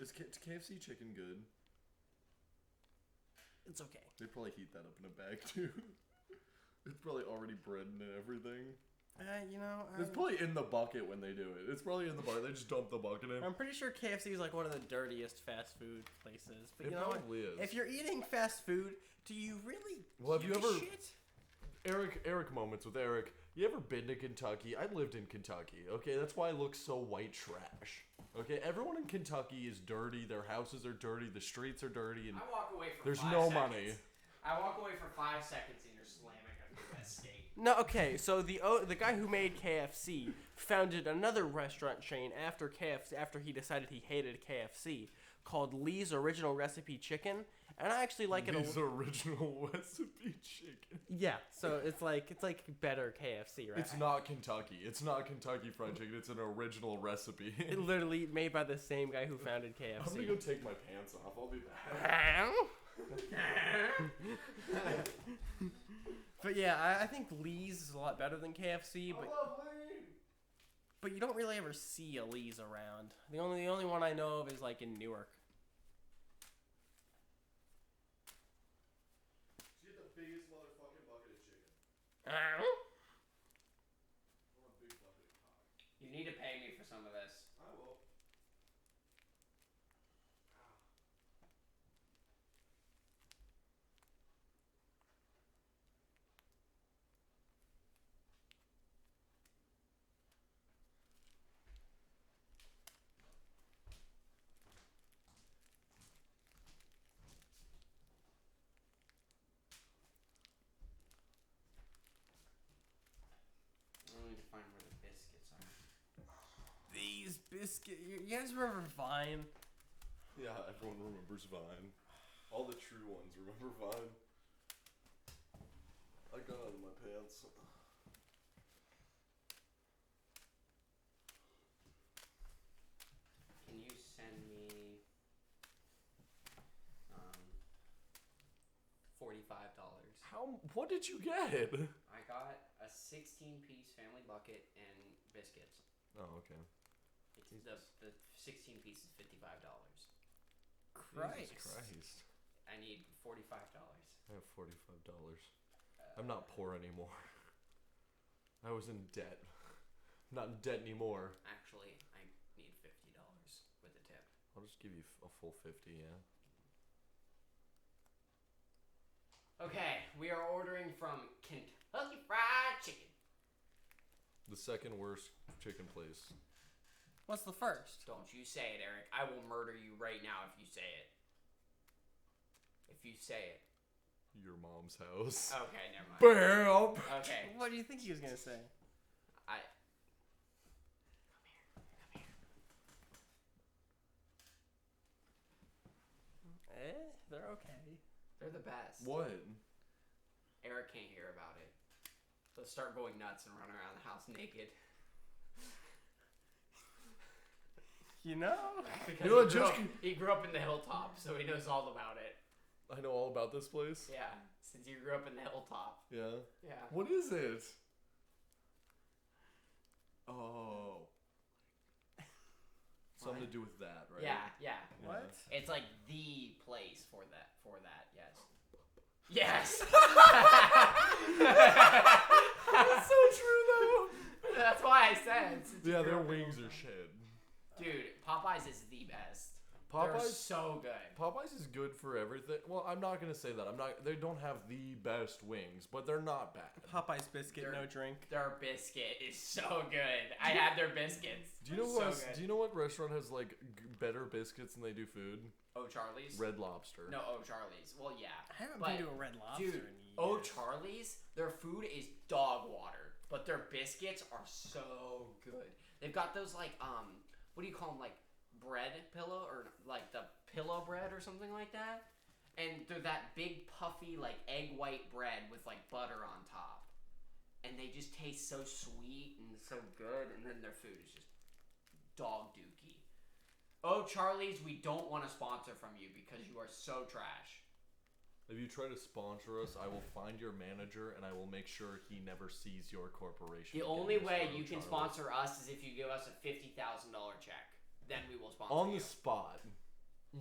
Is KFC chicken good?
It's okay.
They probably heat that up in a bag too. It's probably already breaded and everything. It's probably in the bucket when they do it. It's probably in the bucket. They just dump the bucket in.
I'm pretty sure KFC is like one of the dirtiest fast food places. But
It
you know what?
probably is.
If you're eating fast food, do you really
Well, have
give
you
a
ever-
shit?
Eric moments with Eric. You ever been to Kentucky? I lived in Kentucky. Okay, that's why I look so white trash. Okay, everyone in Kentucky is dirty. Their houses are dirty. The streets are dirty, and
I walk away for
there's
5
no
seconds.
money.
I walk away for 5 seconds and you're slamming a Midwest steak.
No, okay. So the guy who made KFC founded another restaurant chain after KFC after he decided he hated KFC called Lee's Original Recipe Chicken, and I actually like it.
Lee's original recipe chicken.
Yeah, so it's like better KFC, right?
It's not Kentucky. It's not Kentucky Fried Chicken. It's an original recipe.
It literally made by the same guy who founded KFC.
I'm gonna go take my pants off. I'll be back.
But yeah, I think Lee's is a lot better than KFC,
I love Lee.
but you don't really ever see a Lee's around. The only one I know of is like in Newark.
Get the biggest motherfucking bucket of chicken.
Uh,
I want a big bucket of cock.
You need to pay me for some of this.
I will.
I need to find where the biscuits are.
These biscuits. You guys remember Vine?
Yeah, everyone remembers Vine. All the true ones remember Vine. I got out of my pants.
Can you send me $45?
What did you get?
I got a 16-piece family bucket and biscuits.
Oh, okay.
It's the 16 piece is $55.
Christ.
Jesus Christ.
I need $45.
I have $45. I'm not poor anymore. I was in debt. I'm not in debt anymore.
Actually, I need $50 with a tip.
I'll just give you a full 50, yeah.
Okay, we are ordering from Kentucky Fried Chicken.
The second worst chicken place.
What's the first?
Don't you say it, Eric. I will murder you right now if you say it. If you say it.
Your mom's house.
Okay, never mind.
Bam!
Okay.
What do you think he was gonna say?
Come here.
They're okay.
They're the best.
What?
Eric can't hear about it. So start going nuts and run around the house naked.
You know?
Because
You know,
he grew up in the hilltop, so he knows all about it.
I know all about this place.
Yeah, since you grew up in the hilltop.
Yeah.
Yeah.
What is it? Oh. Something to do with that, right?
Yeah.
What?
It's like the place for that. Yes. Yes.
That's so true, though.
That's why I said.
Yeah, their wings are shit.
Dude, Popeyes is the best.
Popeyes
They're so good.
Popeyes is good for everything. Well, I'm not gonna say that. They don't have the best wings, but they're not bad.
Popeyes biscuit, no drink.
Their biscuit is so good. I had their biscuits.
Do you know what restaurant has like better biscuits than they do food?
Oh, Charlie's?
Red Lobster.
No, Oh, Charlie's. Well, yeah.
I haven't been to a Red Lobster
Dude,
in years.
Oh, Charlie's, their food is dog water, but their biscuits are so good. They've got those like what do you call them, like bread pillow or like the pillow bread or something like that, and they're that big puffy like egg white bread with like butter on top, and they just taste so sweet and so good, and then their food is just dog dookie. Oh, Charlie's, we don't want to sponsor from you because you are so trash.
If you try to sponsor us, I will find your manager and I will make sure he never sees your corporation.
The only way you can sponsor us is if you give us a $50,000 check. Then we will sponsor you.
On the spot.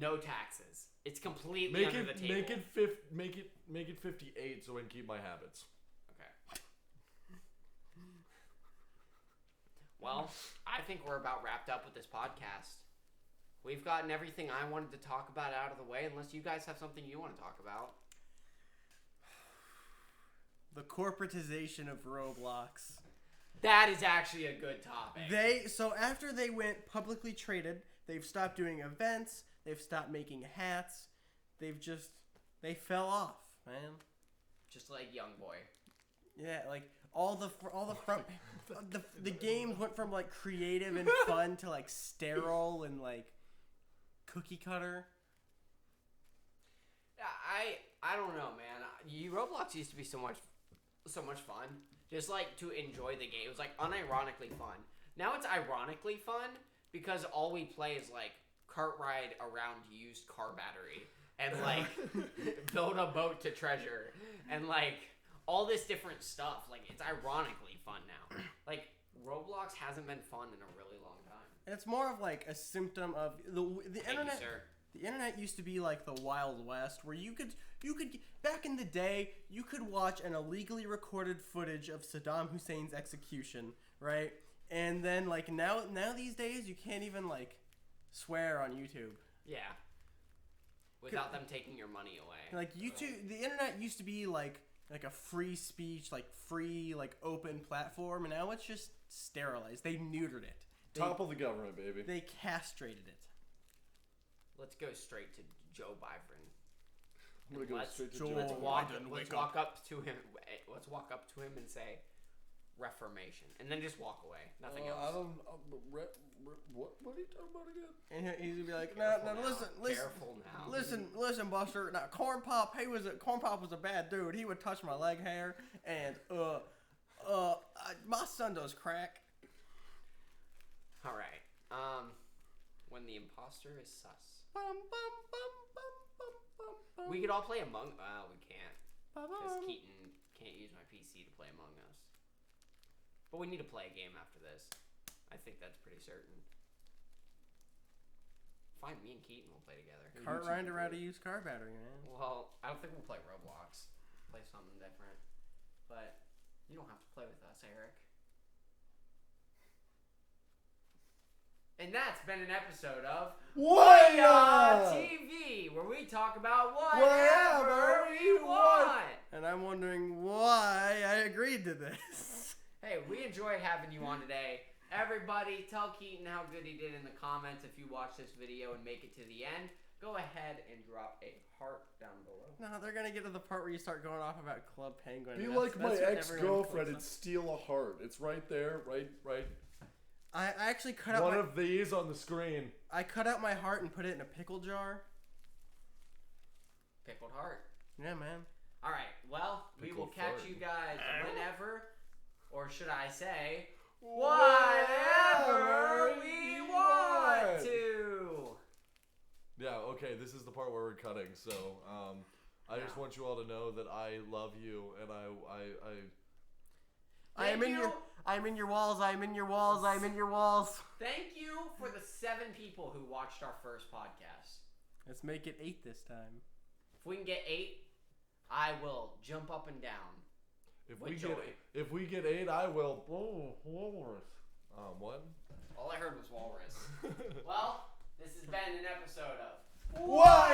No taxes. It's completely under the table.
Make it 58 so I can keep my habits.
Okay. Well, I think we're about wrapped up with this podcast. We've gotten everything I wanted to talk about out of the way, unless you guys have something you want to talk about.
The corporatization of Roblox.
That is actually a good topic.
So after they went publicly traded, they've stopped doing events, they've stopped making hats, they fell off, man.
Just like Youngboy.
Yeah, like all the front the games went from like creative and fun to like sterile and like cookie cutter.
I don't know, man. Roblox used to be so much fun. Just like to enjoy the game. It was like unironically fun. Now it's ironically fun because all we play is like cart ride around used car battery and like build a boat to treasure and like all this different stuff. Like it's ironically fun now. Like Roblox hasn't been fun in a really long time.
It's more of like a symptom of the internet.
Thank you, sir.
The internet used to be like the Wild West, where you could back in the day you could watch an illegally recorded footage of Saddam Hussein's execution, right? And then like now these days you can't even like swear on YouTube.
Yeah. Without them taking your money away.
Like YouTube, the internet used to be like a free speech, like free, like open platform, and now it's just sterilized. They neutered it.
Top of the government, baby.
They castrated it.
Let's go straight to Joe Biden.
I'm gonna go straight to Joe.
Let's walk up to him. Let's walk up to him and say, "Reformation," and then just walk away. Nothing else.
I don't. What are you talking about again?
And he's gonna be like, "No, listen.
Careful now.
Listen, Buster. Now, Corn Pop was a bad dude. He would touch my leg hair, and my son does crack."
All right. When the imposter is sus. We could all play Among Us. We can't. Because Keaton can't use my PC to play Among Us. But we need to play a game after this. I think that's pretty certain. Fine, me and Keaton will play together.
Cart rider how to use car battery, man.
Well, I don't think we'll play Roblox. Play something different. But you don't have to play with us, Eric. And that's been an episode of
WHAHYA
TV, where we talk about whatever we want.
And I'm wondering why I agreed to this.
Hey, we enjoyed having you on today. Everybody, tell Keaton how good he did in the comments if you watch this video and make it to the end. Go ahead and drop a heart down below.
No, they're going to get to the part where you start going off about Club Penguin.
Be like my ex-girlfriend and steal a heart. It's right there, right.
I actually cut out
one of these on the screen.
I cut out my heart and put it in a pickle jar.
Pickled heart.
Yeah, man.
All right. Well, we will catch you guys whenever, or should I say, whatever we want to.
Yeah. Okay. This is the part where we're cutting. So, I just want you all to know that I love you, and
I am in your walls. I am in your walls. I am in your walls.
Thank you for the 7 people who watched our first podcast.
Let's make it 8 this time.
If we can get 8, I will jump up and down.
If we get 8, I will. Walrus. What?
All I heard was walrus. Well, this has been an episode of
What?